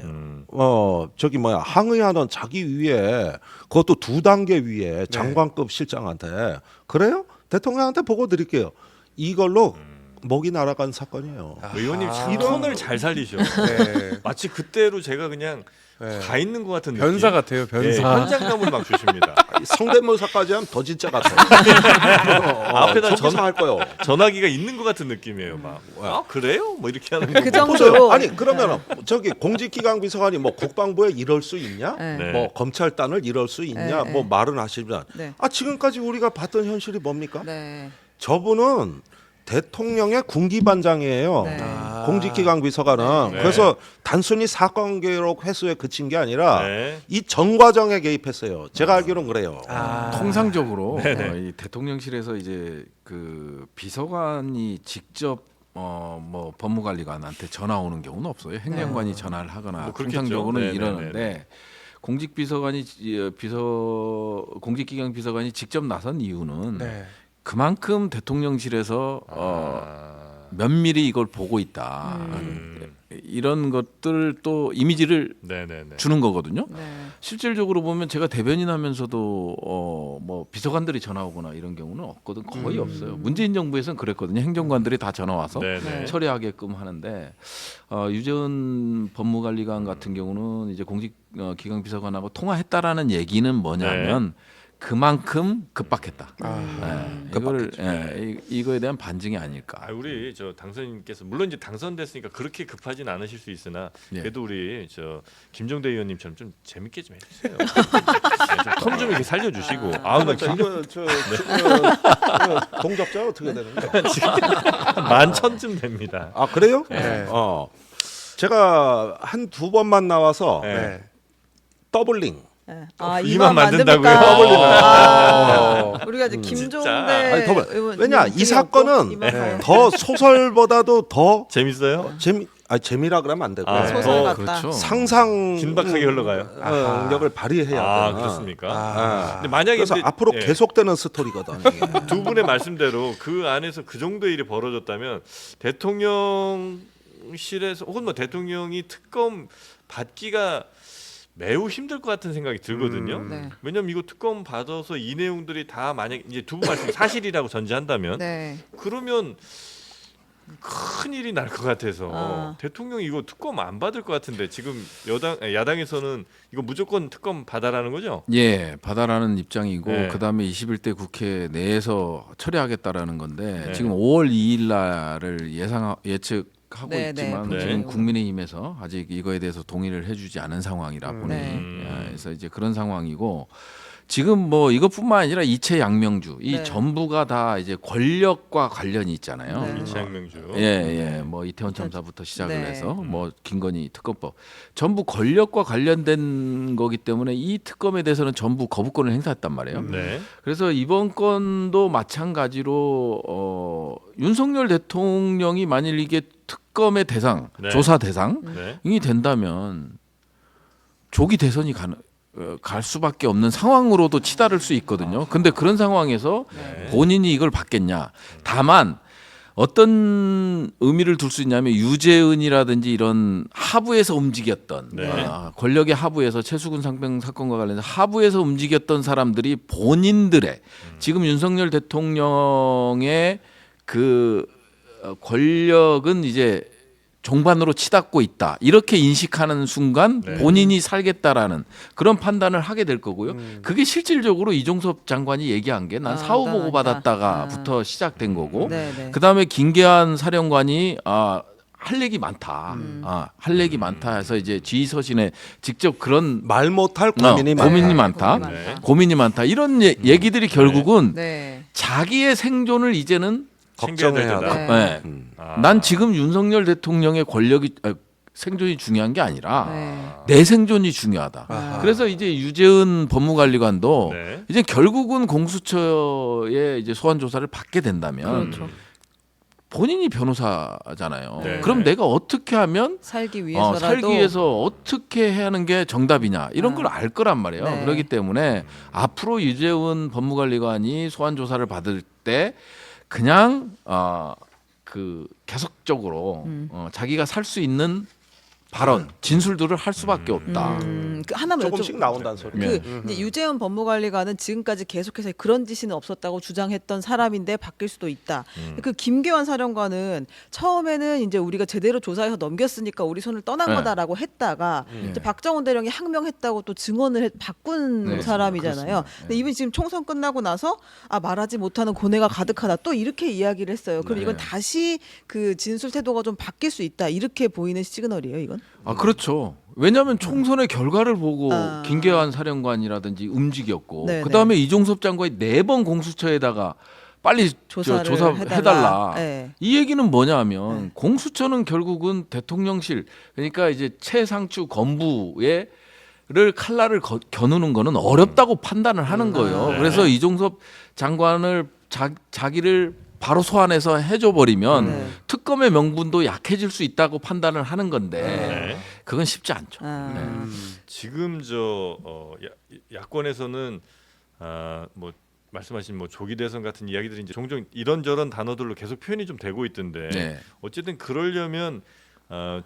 저기 뭐야 항의하는 자기 위에 그것도 2단계 위에 장관급 실장한테 그래요? 대통령한테 보고 드릴게요. 이걸로 목이 날아간 사건이에요. 의원님 참 아. 톤을 잘 살리셔. 네. 마치 그때로 제가 그냥 네. 가 있는 것 같은 변사 느낌. 같아요. 예, 변사. 현장감을 막 주십니다. 성대모사까지 하면 더 진짜 같아. 앞에다 저기서 할 거요. 전화기가 있는 것 같은 느낌이에요. 막. 아 그래요? 뭐 이렇게 하는 거. 그 보고. 정도로. 보세요. 아니 그러면 저기 공직기강 비서관이 뭐 국방부에 이럴 수 있냐? 네. 네. 뭐 검찰단을 이럴 수 있냐? 네, 뭐 네. 말은 하시지만 네. 지금까지 우리가 봤던 현실이 뭡니까? 네. 저분은 대통령의 군기반장이에요. 네. 아. 공직기강 비서관은 네. 그래서 단순히 사건 기록 회수에 그친 게 아니라 네. 이 전 과정에 개입했어요. 제가 알기로는 그래요. 아. 통상적으로 네네. 이 대통령실에서 이제 그 비서관이 직접 뭐 법무관리관한테 전화 오는 경우는 없어요. 행정관이 전화를 하거나 뭐 그렇겠죠. 통상적으로는 네네네네. 이러는데 공직비서관이 공직기강 비서관이 직접 나선 이유는 네. 그만큼 대통령실에서 면밀히 이걸 보고 있다. 이런 것들 또 이미지를 네네네. 주는 거거든요. 네. 실질적으로 보면 제가 대변인하면서도 뭐 비서관들이 전화 오거나 이런 경우는 없거든 거의 없어요. 문재인 정부에서는 그랬거든요. 행정관들이 다 전화 와서 네네. 처리하게끔 하는데 유재은 법무관리관 같은 경우는 이제 공직기강 비서관하고 통화했다라는 얘기는 뭐냐면 그만큼 급박했다. 네, 이거를 이거에 대한 반증이 아닐까. 아, 우리 저 당선인께서 물론 이제 당선됐으니까 그렇게 급하진 않으실 수 있으나 예. 그래도 우리 저 김종대 의원님처럼 좀 재밌게 좀 해주세요. 톤 좀 이렇게 살려주시고. 아, 나 지금 이거 동접자 어떻게 되는 거야? 11,000쯤 됩니다. 아 그래요? 네. 제가 한 2번만 나와서 네. 네. 더블링. 네. 이만 만든다고요? 우리가 이제 김종대 아니, 더 의원 왜냐 이 사건은 이만 가요. 더 소설보다도 더 재밌어요? 재미라 그러면 안 되고 아, 소설 더 같다. 그렇죠. 상상 긴박하게 흘러가요. 능력을 발휘해야 아, 되나. 그렇습니까? 아. 근데 만약에 그래서 근데- 앞으로 예. 계속되는 스토리거든. 이게. 두 분의 말씀대로 그 안에서 그 정도의 일이 벌어졌다면 대통령실에서 혹은 뭐 대통령이 특검 받기가 매우 힘들 것 같은 생각이 들거든요. 네. 왜냐면 이거 특검 받아서 이 내용들이 다 만약 이제 두 분 말씀 사실이라고 전제한다면 네. 그러면 큰 일이 날 것 같아서 아. 대통령이 이거 특검 안 받을 것 같은데 지금 야당에서는 이거 무조건 특검 받아라는 거죠? 예, 받아라는 입장이고 네. 그다음에 21대 국회 내에서 처리하겠다라는 건데 네. 지금 5월 2일 날을 예측하고 네, 있지만 네. 지금 네. 국민의힘에서 아직 이거에 대해서 동의를 해주지 않은 상황이라 보니 네. 그래서 이제 그런 상황이고 지금 뭐 이것뿐만 아니라 이채 양명주 이 네. 전부가 다 이제 권력과 관련이 있잖아요. 네. 이창명주. 예, 뭐 이태원 참사부터 시작을 네. 해서 뭐 김건희 특검법 전부 권력과 관련된 거기 때문에 이 특검에 대해서는 전부 거부권을 행사했단 말이에요. 네. 그래서 이번 건도 마찬가지로 윤석열 대통령이 만일 이게 특검의 대상, 네. 조사 대상이 네. 된다면 조기 대선이 갈 수밖에 없는 상황으로도 치달을 수 있거든요. 근데 그런 상황에서 네. 본인이 이걸 받겠냐. 다만 어떤 의미를 둘 수 있냐면 유재은이라든지 이런 하부에서 움직였던 네. 권력의 하부에서 최수근 상병 사건과 관련해서 하부에서 움직였던 사람들이 본인들의 지금 윤석열 대통령의 그 권력은 이제 종반으로 치닫고 있다. 이렇게 인식하는 순간 네. 본인이 살겠다라는 그런 판단을 하게 될 거고요. 그게 실질적으로 이종섭 장관이 얘기한 게 난 사후 보고 나 받았다가부터 시작된 거고 네, 네. 그다음에 김계한 사령관이 할 얘기 많다. 할 얘기 많다 해서 이제 지휘서신에 직접 그런 말 못할 고민이 고민이 많다. 많다. 네. 고민이 많다. 이런 얘기들이 결국은 네. 자기의 생존을 이제는 걱정해야 챙겨야 돼. 네. 네. 난 지금 윤석열 대통령의 권력이 생존이 중요한 게 아니라 네. 내 생존이 중요하다. 아하. 그래서 이제 유재은 법무관리관도 네. 이제 결국은 공수처의 이제 소환 조사를 받게 된다면 그렇죠. 본인이 변호사잖아요. 네. 그럼 내가 어떻게 하면 살기 위해서라도 살기 위해서 어떻게 해야 하는 게 정답이냐 이런 걸 알 거란 말이에요. 네. 그렇기 때문에 앞으로 유재은 법무관리관이 소환 조사를 받을 때 그냥 그 계속적으로 자기가 살 수 있는 발언, 진술들을 할 수밖에 없다. 그 하나만 조금씩 여쭤- 나온다는 소리. 그 이제 유재현 법무관리관은 지금까지 계속해서 그런 지시는 없었다고 주장했던 사람인데 바뀔 수도 있다. 그 김계환 사령관은 처음에는 이제 우리가 제대로 조사해서 넘겼으니까 우리 손을 떠난 네. 거다라고 했다가 이제 박정훈 대령이 항명했다고 또 증언을 바꾼 네, 사람이잖아요. 그렇습니다. 근데 이분이 지금 총선 끝나고 나서 말하지 못하는 고뇌가 가득하다 또 이렇게 이야기를 했어요. 그럼 네. 이건 다시 그 진술 태도가 좀 바뀔 수 있다 이렇게 보이는 시그널이에요, 이건? 그렇죠. 왜냐하면 총선의 결과를 보고 아. 김계환 사령관이라든지 움직였고 네, 그다음에 이종섭 장관이 4번 공수처에다가 빨리 조사를 조사해달라. 네. 이 얘기는 뭐냐면 공수처는 결국은 대통령실 그러니까 이제 최상추 건부의 를 칼날을 겨누는 거는 어렵다고 판단을 하는 거예요. 네. 그래서 이종섭 장관을 자기를 바로 소환해서 해줘 버리면 네. 특검의 명분도 약해질 수 있다고 판단을 하는 건데 네. 그건 쉽지 않죠. 아. 지금 야권에서는 뭐 말씀하신 뭐 조기 대선 같은 이야기들이 이제 종종 이런저런 단어들로 계속 표현이 좀 되고 있던데 네. 어쨌든 그러려면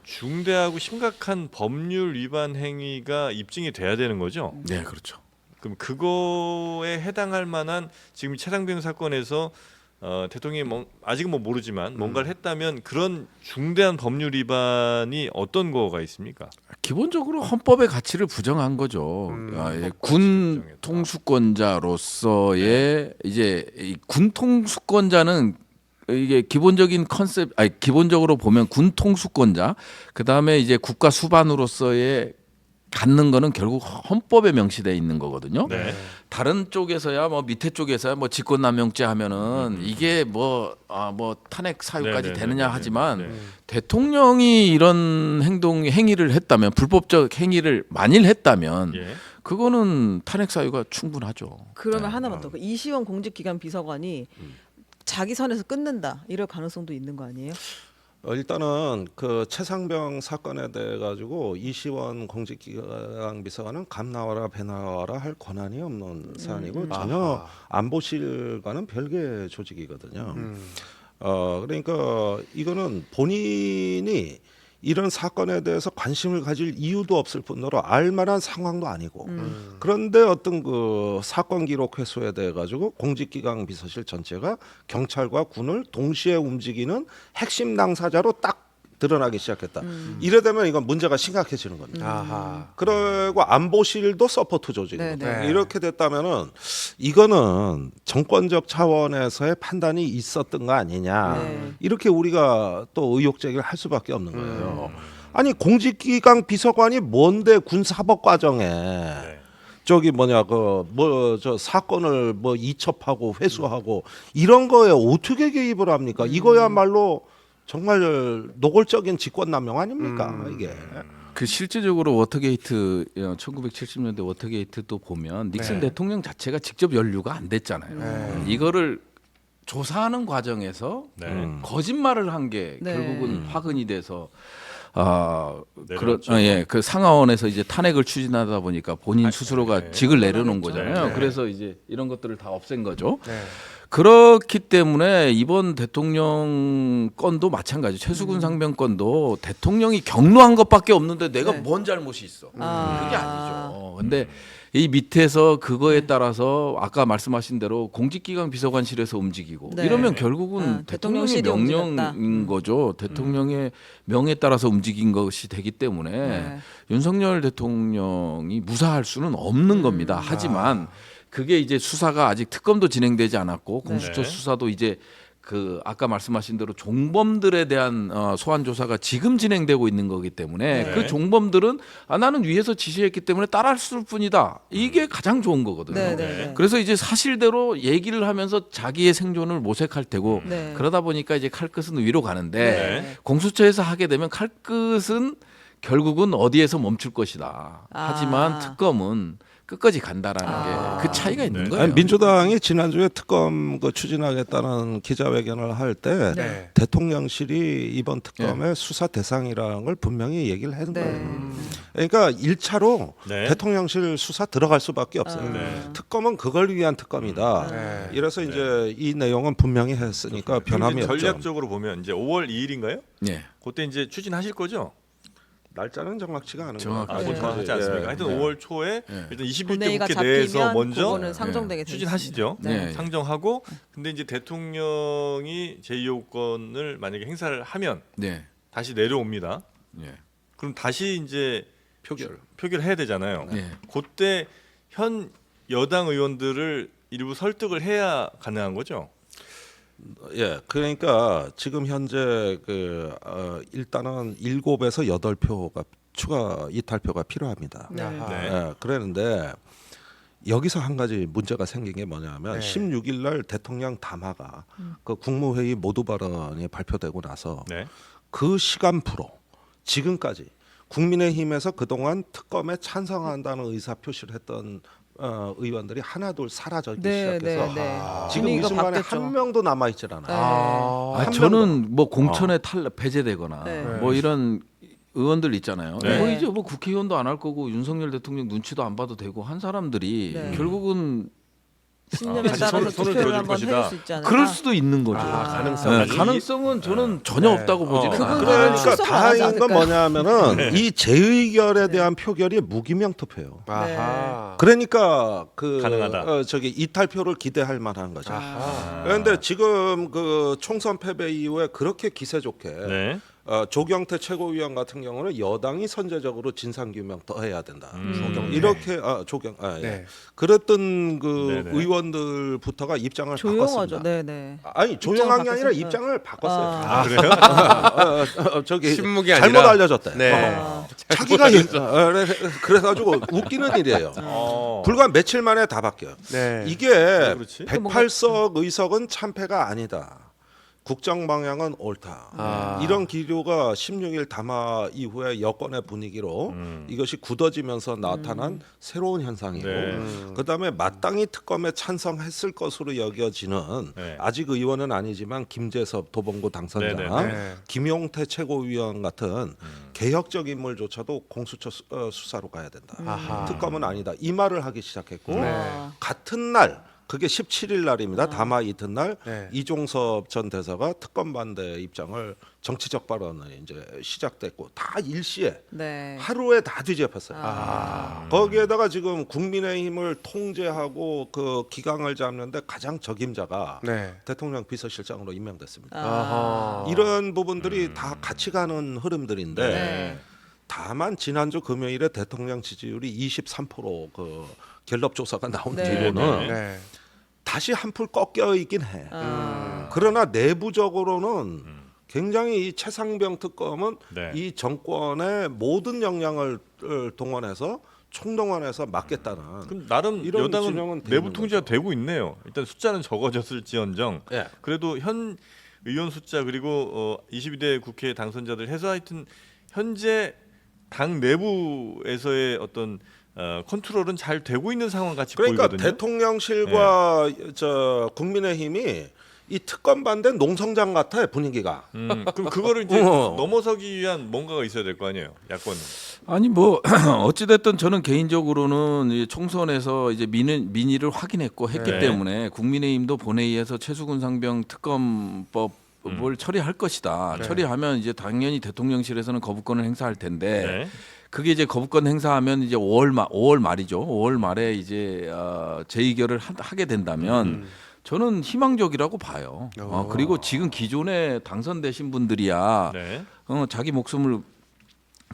중대하고 심각한 법률 위반 행위가 입증이 돼야 되는 거죠. 네, 그렇죠. 그럼 그거에 해당할 만한 지금 최상병 사건에서 대통령이 아직은 뭐 모르지만 뭔가를 했다면 그런 중대한 법률 위반이 어떤 거가 있습니까? 기본적으로 헌법의 가치를 부정한 거죠. 군 부정했다. 통수권자로서의 이제 이 군 통수권자는 이게 기본적인 컨셉, 기본적으로 보면 군 통수권자, 그 다음에 이제 국가 수반으로서의 갖는 거는 결국 헌법에 명시되어 있는 거거든요. 네. 다른 쪽에서야 뭐 밑에 쪽에서야 뭐 직권남용죄 하면은 이게 뭐 탄핵 사유까지 네네네네. 되느냐 하지만 네. 대통령이 이런 행위를 했다면 불법적 행위를 만일 했다면 예. 그거는 탄핵 사유가 충분하죠. 그러면 하나만 더. 그 이시원 공직기관 비서관이 자기 선에서 끊는다 이럴 가능성도 있는 거 아니에요? 일단은 그 최상병 사건에 대해 가지고 이시원 공직기강 비서관은 감 나와라 배 나와라 할 권한이 없는 사안이고 전혀 안보실과는 별개 조직이거든요. 그러니까 이거는 본인이 이런 사건에 대해서 관심을 가질 이유도 없을 뿐더러 알만한 상황도 아니고 그런데 어떤 그 사건 기록 회수에 대해 가지고 공직기강 비서실 전체가 경찰과 군을 동시에 움직이는 핵심 당사자로 딱 드러나기 시작했다. 이래 되면 이건 문제가 심각해지는 겁니다. 아하. 그리고 안보실도 서포트 조직이거든요. 네네. 이렇게 됐다면은 이거는 정권적 차원에서의 판단이 있었던 거 아니냐. 네. 이렇게 우리가 또 의혹 제기를 할 수밖에 없는 거예요. 아니 공직기강 비서관이 뭔데 군사법 과정에 저기 저 사건을 뭐 이첩하고 회수하고 이런 거에 어떻게 개입을 합니까? 이거야말로 정말 노골적인 직권남용 아닙니까 이게? 그 실제적으로 워터게이트 1970년대 워터게이트도 보면 닉슨 대통령 자체가 직접 연루가 안 됐잖아요. 이거를 조사하는 과정에서 네. 거짓말을 한 게 네. 결국은 화근이 돼서 내려왔죠. 그 상하원에서 이제 탄핵을 추진하다 보니까 본인 스스로가 네. 직을 내려놓은 거잖아요. 네. 그래서 이제 이런 것들을 다 없앤 거죠. 네. 그렇기 때문에 이번 대통령 건도 마찬가지. 최수근 상병 건도 대통령이 경로한 것밖에 없는데 내가 네. 뭔 잘못이 있어? 아. 그게 아니죠. 근데 이 밑에서 그거에 따라서 아까 말씀하신 대로 공직기강 비서관실에서 움직이고 네. 이러면 결국은 아, 대통령의 대통령실이 움직였다. 명령인 거죠. 대통령의 명에 따라서 움직인 것이 되기 때문에 네. 윤석열 대통령이 무사할 수는 없는 겁니다. 하지만 그게 이제 수사가 아직 특검도 진행되지 않았고 공수처 네. 수사도 이제 그 아까 말씀하신 대로 종범들에 대한 소환 조사가 지금 진행되고 있는 거기 때문에 네. 그 종범들은 나는 위에서 지시했기 때문에 따랐을 뿐이다. 이게 가장 좋은 거거든요. 네, 네, 네. 그래서 이제 사실대로 얘기를 하면서 자기의 생존을 모색할 테고 네. 그러다 보니까 이제 칼끝은 위로 가는데 네. 공수처에서 하게 되면 칼끝은 결국은 어디에서 멈출 것이다. 하지만 특검은 끝까지 간다라는 게 그 차이가 있는 네. 거예요. 아니, 민주당이 지난주에 특검 그 추진하겠다는 기자회견을 할 때 네. 대통령실이 이번 특검의 수사 대상이라는 걸 분명히 얘기를 했는 네. 거예요. 그러니까 1차로 네. 대통령실 수사 들어갈 수밖에 없어요. 네. 특검은 그걸 위한 특검이다. 네. 이래서 이제 이 내용은 분명히 했으니까 변함이 없죠. 전략적으로 보면 이제 5월 2일인가요? 예. 그때 이제 추진하실 거죠? 날짜는 정확치가 않은 정확- 것 아, 같아요. 그건 정확하지 않습니까? 하여튼 네. 5월 초에 네. 일단 21대 본회의가 국회 내에서 잡히면 먼저 그거는 상정되게 돼 추진하시죠. 네. 상정하고 근데 이제 대통령이 제2요건을 만약에 행사를 하면 네. 다시 내려옵니다. 예. 그럼 다시 이제 표결을 해야 되잖아요. 네. 그때 현 여당 의원들을 일부 설득을 해야 가능한 거죠. 예, 그러니까 지금 현재 일단은 7에서 8표가 추가 이탈표가 필요합니다. 네. 아하. 네. 예, 그랬는데 여기서 한 가지 문제가 생긴 게 뭐냐면 네. 16일 날 대통령 담화가 그 국무회의 모두 발언이 발표되고 나서 네. 그 시간부로 지금까지 국민의힘에서 그동안 특검에 찬성한다는 의사 표시를 했던 의원들이 하나둘 사라지기 네, 시작해서 네, 네. 지금 이 분위기가 순간에 바뀌었죠. 한 명도 남아 있질 않아요. 네. 아, 한 저는 뭐 공천에 배제되거나 네. 뭐 이런 의원들 있잖아요. 네. 뭐 이제 뭐 국회의원도 안 할 거고 윤석열 대통령 눈치도 안 봐도 되고 한 사람들이 네. 결국은 신념에 다시 따라서 손을 투표를 들어줄 한번 것이다. 해줄 수 있지 않을까? 그럴 수도 있는 거죠. 가능성이. 네, 가능성은 저는 전혀 네. 없다고 보지는 그분들은 않아요. 그러니까 출석을 안 하지 다행인 건 않을까요? 뭐냐면은 이 재의결에 대한 표결이 무기명 투표예요. 아하. 그러니까 가능하다. 이탈표를 기대할 만한 거죠. 아하. 그런데 지금 그 총선 패배 이후에 그렇게 기세 좋게 네. 조경태 최고위원 같은 경우는 여당이 선제적으로 진상규명 더 해야 된다. 조경태. 이렇게 예. 네. 그랬던 그 네네. 의원들부터가 입장을 조용하죠. 바꿨습니다. 네, 네. 아니 조용한 게 아니라 바꿨어요? 입장을 바꿨어요. 아, 그래요? 저기 신문이 잘못 아니라. 알려졌대. 네. 자기가 그래가지고 웃기는 일이에요. 불과 며칠 만에 다 바뀌어요. 네. 이게 그렇지? 108석 의석은 참패가 아니다. 국정 방향은 옳다. 아. 이런 기류가 16일 담화 이후에 여권의 분위기로 이것이 굳어지면서 나타난 새로운 현상이고 네. 그다음에 마땅히 특검에 찬성했을 것으로 여겨지는 네. 아직 의원은 아니지만 김재섭 도봉구 당선자, 네. 김용태 최고위원 같은 개혁적 인물조차도 공수처 수사로 가야 된다. 아하. 특검은 아니다. 이 말을 하기 시작했고 네. 같은 날 그게 17일 날입니다. 담화 이튿날 네. 이종섭 전 대사가 특검 반대 입장을 정치적 발언을 이제 시작됐고 다 일시에 네. 하루에 다 뒤집혔어요. 아. 거기에다가 지금 국민의힘을 통제하고 그 기강을 잡는데 가장 적임자가 네. 대통령 비서실장으로 임명됐습니다. 아하. 이런 부분들이 다 같이 가는 흐름들인데 네. 다만 지난주 금요일에 대통령 지지율이 23%그 갤럽 조사가 나온 네. 뒤로는 네. 다시 한풀 꺾여 있긴 해. 아. 그러나 내부적으로는 굉장히 이 최상병 특검은 네. 이 정권의 모든 역량을 동원해서 총동원해서 막겠다는. 그럼 나름 이런 진영은 여당은 돼 내부 있는 통제가 거죠. 되고 있네요. 일단 숫자는 적어졌을지언정 예. 그래도 현 의원 숫자 그리고 22대 국회 당선자들 해서 하여튼 현재 당 내부에서의 어떤 컨트롤은 잘 되고 있는 상황 같이 그러니까 보이거든요. 대통령실과 저 국민의힘이 이 특검 반대 농성장 같아 분위기가. 그럼 그거를 이제 어. 넘어서기 위한 뭔가가 있어야 될 거 아니에요. 야권은. 아니 뭐 어찌 됐든 저는 개인적으로는 이 총선에서 이제 민의를 확인했고 했기 네. 때문에 국민의힘도 본회의에서 최수근 상병 특검법을 처리할 것이다. 네. 처리하면 이제 당연히 대통령실에서는 거부권을 행사할 텐데 네. 그게 이제 거부권 행사하면 이제 5월 말이죠. 5월 말에 이제 재의결을 하게 된다면 저는 희망적이라고 봐요. 그리고 지금 기존에 당선되신 분들이야 네. 자기 목숨을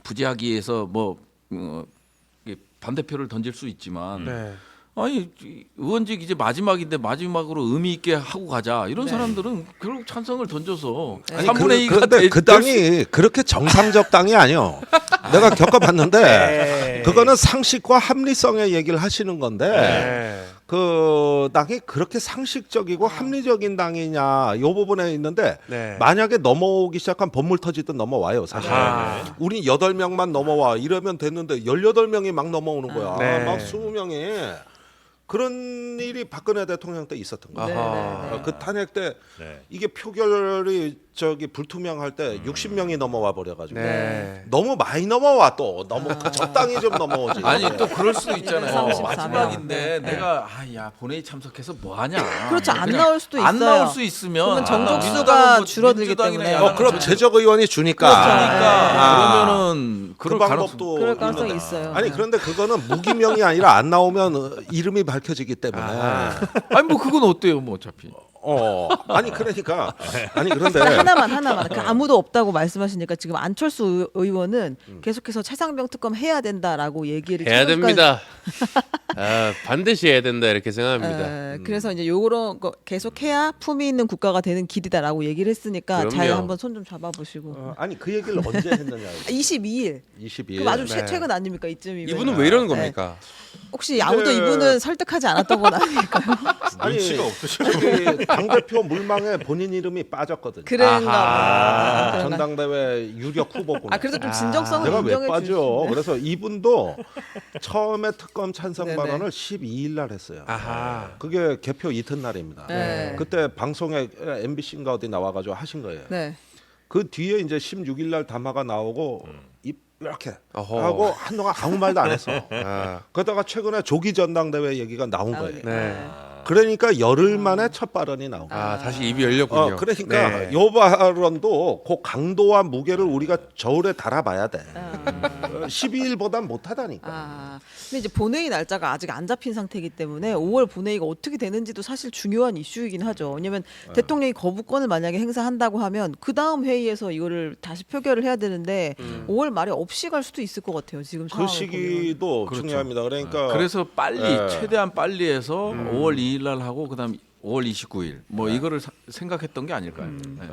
부지하기 위해서 뭐 반대표를 던질 수 있지만 네. 아니 의원직 이제 마지막인데 마지막으로 의미 있게 하고 가자 이런 네. 사람들은 결국 찬성을 던져서 아니, 3분의 2가 그런데 그 당이 그렇게 정상적 당이 아니요. 내가 겪어봤는데 네. 그거는 상식과 합리성의 얘기를 하시는 건데 네. 그 당이 그렇게 상식적이고 합리적인 당이냐 이 부분에 있는데 네. 만약에 넘어오기 시작한 법물 터지듯 넘어와요 사실. 아하. 우리 8명만 넘어와 이러면 됐는데 18명이 막 넘어오는 거야. 네. 막 20명이. 그런 일이 박근혜 대통령 때 있었던 거야. 네, 아하. 네, 네. 그 탄핵 때 네. 이게 표결이 불투명할 때 60명이 넘어와 버려가지고 네. 너무 많이 넘어와 또 너무 적당히 좀 넘어오지. 아니 또 그럴 수도 있잖아요. 234 명. 마지막인데 네. 내가 야 본회의 참석해서 뭐 하냐. 그렇죠. 안 그냥 나올 수도 안 있어요. 나올 수 있으면 그러면 정족수가 민주당은 뭐 줄어들기 민주당이나 때문에. 야당은 그럼 재적 의원이 주니까. 그러니까 아. 그러면은 그 그럴 방법도 그럴 가능성이 있는데. 있어요. 아니 그런데 그거는 무기명이 아니라 안 나오면 이름이 밝혀지기 때문에. 아니 뭐 그건 어때요 뭐 어차피. 아니 그러니까 아니 그런데 하나만 그 아무도 없다고 말씀하시니까 지금 안철수 의원은 계속해서 최상병 특검 해야 된다라고 얘기를 해야 지금까지- 됩니다. 아, 반드시 해야 된다 이렇게 생각합니다. 그래서 이제 요런 거 계속 해야 품위 있는 국가가 되는 길이다라고 얘기를 했으니까 그럼요. 잘 한번 손 좀 잡아보시고. 아니 그 얘기를 언제 했느냐. 22일. 22일. 그 아주 네. 최근 아닙니까 이쯤이면. 이분은 왜 이러는 네. 겁니까? 혹시 아무도 이분은 설득하지 않았던 건 아닐까요? 눈치가 없으셔. 당 대표 물망에 본인 이름이 빠졌거든요. 그런가 아하. 보다. 전당대회 유력 후보군. 아 그래도 좀 진정성을 내가 왜 인정해 빠져? 주시네. 그래서 이분도 처음에 특검 찬성 네네. 발언을 12일 날 했어요. 아하. 그게 개표 이튿날입니다. 네. 그때 방송에 MBC인가 어디 나와가지고 하신 거예요. 네. 그 뒤에 이제 16일 날 담화가 나오고 입 이렇게 어허. 하고 한동안 아무 말도 안 했어. 아, 그러다가 최근에 조기 전당대회 얘기가 나온 거예요. 네. 그러니까 열흘 만에 첫 발언이 나온 거예요. 아, 다시 입이 열렸군요. 그러니까 네. 요 발언도 그 강도와 무게를 우리가 저울에 달아봐야 돼. 12일보단 못하다니까. 아, 근데 이제 본회의 날짜가 아직 안 잡힌 상태이기 때문에 5월 본회의가 어떻게 되는지도 사실 중요한 이슈이긴 하죠. 왜냐하면 대통령이 거부권을 만약에 행사한다고 하면 그 다음 회의에서 이거를 다시 표결을 해야 되는데 5월 말에 없이 갈 수도 있을 것 같아요. 지금 그 상황을 보면. 시기도 그렇죠. 중요합니다. 그러니까 그래서 빨리 예. 최대한 빨리 해서 5월 2일 날 하고 그다음 5월 29일 뭐 이거를 생각했던 게 아닐까요? 네.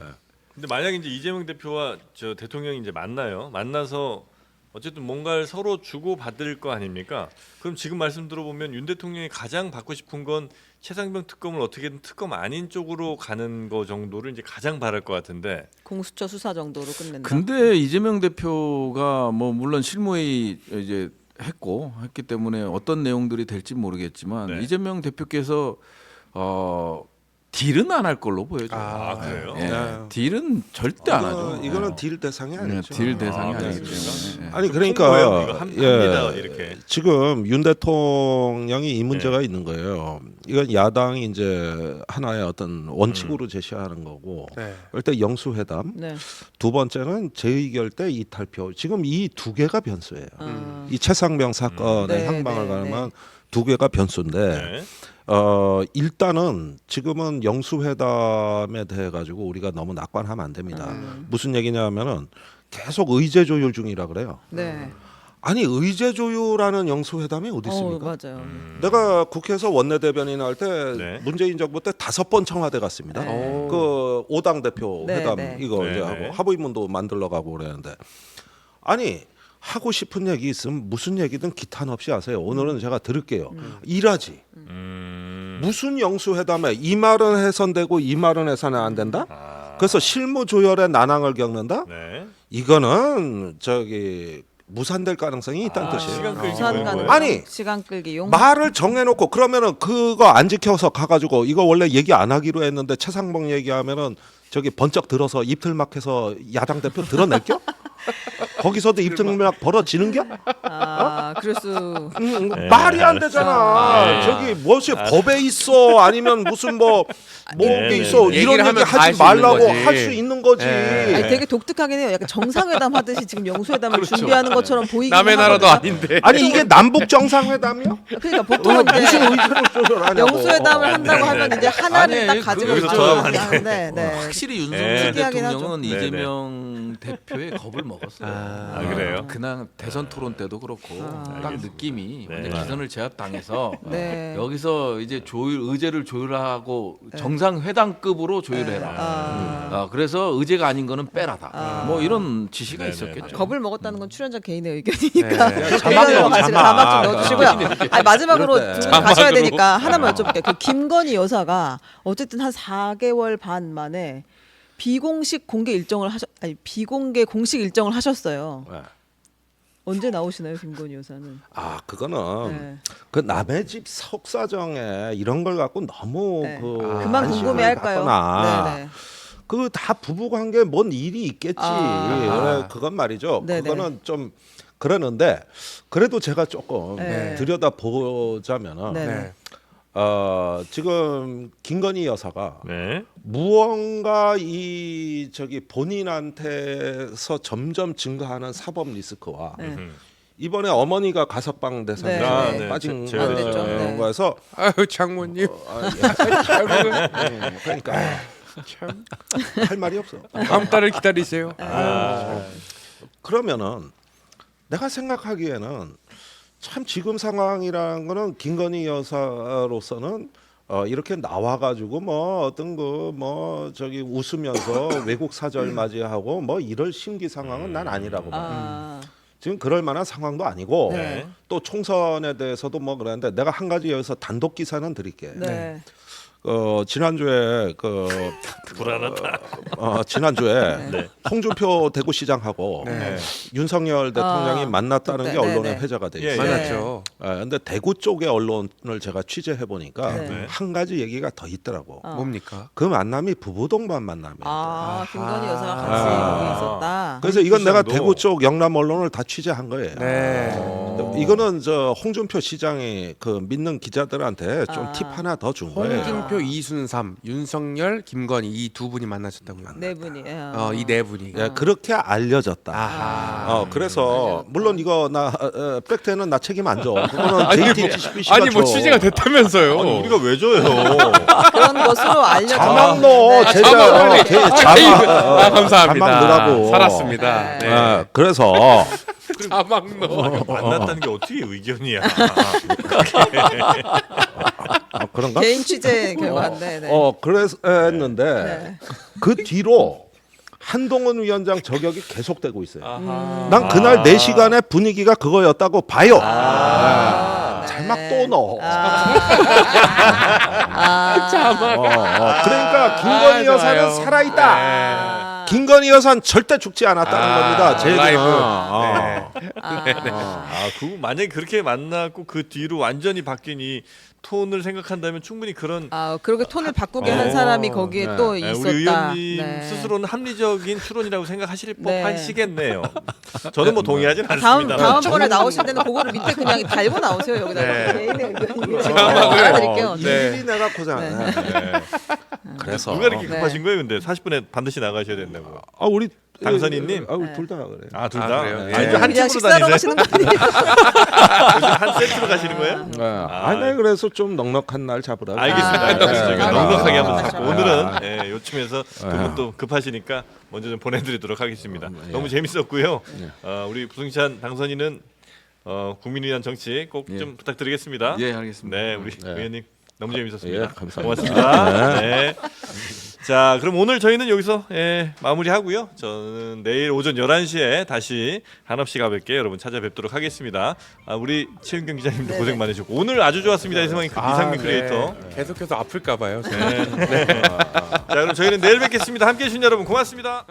근데 만약에 이제 이재명 대표와 저 대통령이 이제 만나서 어쨌든 뭔가를 서로 주고 받을 거 아닙니까? 그럼 지금 말씀 들어보면 윤 대통령이 가장 받고 싶은 건 최상병 특검을 어떻게든 특검 아닌 쪽으로 가는 거 정도를 이제 가장 바랄 것 같은데. 공수처 수사 정도로 끝낸다. 근데 이재명 대표가 뭐 물론 실무회의 이제 했기 때문에 어떤 내용들이 될지 모르겠지만 네. 이재명 대표께서 딜은 안 할 걸로 보여져요. 아, 그래요? 예, 네. 딜은 절대 안 하죠. 이거는 딜 대상이 네, 아니죠. 딜 대상이 아, 아니기 그렇습니까? 때문에. 예. 아니 통보예요, 이거 그러니까 합니다, 이렇게. 지금 윤 대통령이 이 문제가 있는 거예요. 이건 야당이 이제 하나의 어떤 원칙으로 제시하는 거고, 네. 일단 영수회담, 네. 두 번째는 재의결 때 이탈표. 지금 이 두 개가 변수예요. 이 이 최상병 사건의 네, 향방을 네, 가면 두 개가 변수인데. 네. 일단은 지금은 영수회담에 대해 가지고 우리가 너무 낙관하면 안 됩니다. 무슨 얘기냐면은 계속 의제 조율 중이라 그래요. 네. 아니 의제 조율하는 영수회담이 어디 있습니까? 맞아요. 내가 국회에서 원내대변인 할 때 네. 문재인 정부 때 5번 청와대 갔습니다. 네. 그 5당 대표 네, 회담 네. 이거 네, 이제 네. 하고 하부인문도 만들러 가고 그랬는데 아니 하고 싶은 얘기 있으면 무슨 얘기든 기탄 없이 하세요. 오늘은 제가 들을게요. 일하지. 무슨 영수회담에 이 말은 해선되고 이 말은 해서는 안 된다? 그래서 실무 조율에 난항을 겪는다? 네. 이거는 저기 무산될 가능성이 있다는 뜻이에요. 시간 끌기 부산 뭐 가는 이거예요? 아니, 시간 끌기 용. 말을 정해놓고 그러면은 그거 안 지켜서 가가지고 이거 원래 얘기 안 하기로 했는데 최상봉 얘기하면은 저기 번쩍 들어서 입틀막해서 야당 대표 드러낼겨? 거기서도 입틀막 벌어지는겨? 그럴 수. 말이 안 되잖아. 네. 저기 무엇이 법에 있어 아니면 무슨 뭐 네, 게 있어 네. 이런 얘기를 얘기 하면 다 하지 할 수 있는 말라고 거지. 할 수 있는 거지. 네. 아니, 되게 독특하긴 해요. 약간 정상회담 하듯이 지금 영수회담을 준비하는 것처럼 보이긴 남의 나라도 하거든요. 아닌데. 아니 이게 남북 정상회담이요? 그러니까 보통은 무슨 이제 의제를 조절하냐고. 영수회담을 한다고 하면 이제 하나를 아니, 딱 가지고 그거 있죠. 저 하는데, 네. 확실히 네. 윤석열 특이하긴 대통령은 하죠. 이재명 대표의 겁을 먹었어요. 아, 그래요? 그냥 대선 토론 때도 그렇고 딱 알겠습니다. 느낌이 네. 완전 기선을 제압당해서 네. 여기서 이제 의제를 조율하고 정상회담급으로 조율해라. 그래서 의제가 아닌 거는 빼라다. 뭐 이런 지시가 네, 있었겠죠. 네. 겁을 먹었다는 건 출연자 개인의 의견이니까 네. 자막 좀 넣어주시고요. 아니, 마지막으로 이럴 때. 두 분 가셔야 되니까 하나만 여쭤볼게요. 그 김건희 여사가 어쨌든 한 4개월 반 만에 비공식 비공개 공식 일정을 하셨어요. 네. 언제 나오시나요, 김건희 여사는? 아 그거는 네. 그 남의 집 속사정에 이런 걸 갖고 너무 네. 안심을 그만 궁금해할까요? 갖거나 네네. 그 다 부부 관계 뭔 일이 있겠지. 그래, 그건 말이죠. 네네. 그거는 좀 그러는데 그래도 제가 조금 네. 들여다 보자면은 네네. 지금 김건희 여사가 네. 무언가 이 저기 본인한테서 점점 증가하는 사법 리스크와 네. 이번에 어머니가 가석방 대상에 네. 아, 네. 빠진 제가 됐죠. 네. 거에서 아유 장모님 그러니까 참 할 말이 없어. 다음 달을 기다리세요. 그러면은 내가 생각하기에는 참 지금 상황이라는 거는 김건희 여사로서는 이렇게 나와가지고 뭐 어떤 그 뭐 저기 웃으면서 외국 사절 맞이하고 뭐 이럴 심기 상황은 난 아니라고 봐. 지금 그럴 만한 상황도 아니고 네. 또 총선에 대해서도 뭐 그러는데 내가 한 가지 여기서 단독 기사는 드릴게. 네. 지난주에 그 불안하다. 지난주에 네. 홍준표 대구시장하고 네. 윤석열 대통령이 만났다는 그때, 게 언론에 네네. 회자가 돼 예, 있어요. 예. 만났죠. 근데 대구 쪽의 언론을 제가 취재해 보니까 네. 한 가지 얘기가 더 있더라고. 뭡니까? 그 만남이 부부 동반 만남이에요. 김건희 여사가 같이 거기 있었다. 그래서 이건 내가 시장도. 대구 쪽 영남 언론을 다 취재한 거예요. 네. 이거는 저 홍준표 시장이 그 믿는 기자들한테 좀 팁 하나 더 준 거예요. 홍준표, 이순삼, 윤석열, 김건희 이 두 분이 만나셨다고요. 네 분이. 이 네 분이. 예, 그렇게 알려졌다. 아하. 그래서 물론 이거 나 팩트에는 나 책임 안 져. 그거는 JTBC가 아니 뭐 취재가 됐다면서요. 아니, 우리가 왜 줘요? 그런 것으로 알려져. 자막 넣어. 제자 자막 감사합니다. 자막 넣으라고. 살았습니다. 네. 그래서 자막 넣어. 만났다는 게 어떻게 의견이야? 그런가? 개인 취재 결과인데. 네. 그래서 했는데 네. 그 뒤로 한동훈 위원장 저격이 계속되고 있어요. 아하. 난 그날 4시간의 분위기가 그거였다고 봐요. 네. 자막 또 넣어. 자막. 그러니까 김건희 여사는 좋아요. 살아있다. 김건희 여사는 절대 죽지 않았다는 겁니다. 제 얘기는. 라이브. 그 만약에 그렇게 만났고 그 뒤로 완전히 바뀐 이 톤을 생각한다면 충분히 그런 그렇게 톤을 바꾸게 한 사람이 거기에 네. 또 우리 있었다. 의원님 네. 스스로는 합리적인 추론이라고 생각하실 네. 법하시겠네요. 저는 뭐 동의하진 않습니다. 다음번에 나오실 때는 그거를 밑에 그냥 달고 나오세요. 여기다 네. 개인의 의견이에요. 자막을. 알아드릴게요. 네. 일일이 내가 고생해. 네. 그래서 누가 이렇게 네. 급하신 거예요? 근데 40분에 반드시 나가셔야 된다고. 우리 당선인님? 우리 둘 다 그래. 둘 아, 다? 그래요? 아, 예. 이제 한 그냥 팀으로 식사로 다니세요? 가시는 거 아니에요? 요즘 한 세트로 가시는 거예요? 아니 그래서 좀 넉넉한 날 잡으라. 알겠습니다. 네. 저희가 아, 넉넉하게 한번 네. 잡고 오늘은 요쯤에서 두 분 또 급하시니까 먼저 좀 보내드리도록 하겠습니다. 너무 재밌었고요. 우리 부승찬 당선인은 국민을 위한 정치 꼭 좀 부탁드리겠습니다. 예, 알겠습니다. 네, 우리 의원님 너무 재밌었습니다. 예, 감사합니다. 고맙습니다. 네. 자, 그럼 오늘 저희는 여기서 마무리하고요. 저는 내일 오전 11시에 다시 한없이 가볍게 여러분 찾아뵙도록 하겠습니다. 우리 최은경 기자님도 네네. 고생 많으셨고 오늘 아주 좋았습니다. 이상민 크리에이터. 계속해서 아플까 봐요. 자, 그럼 저희는 내일 뵙겠습니다. 함께해 주신 여러분 고맙습니다.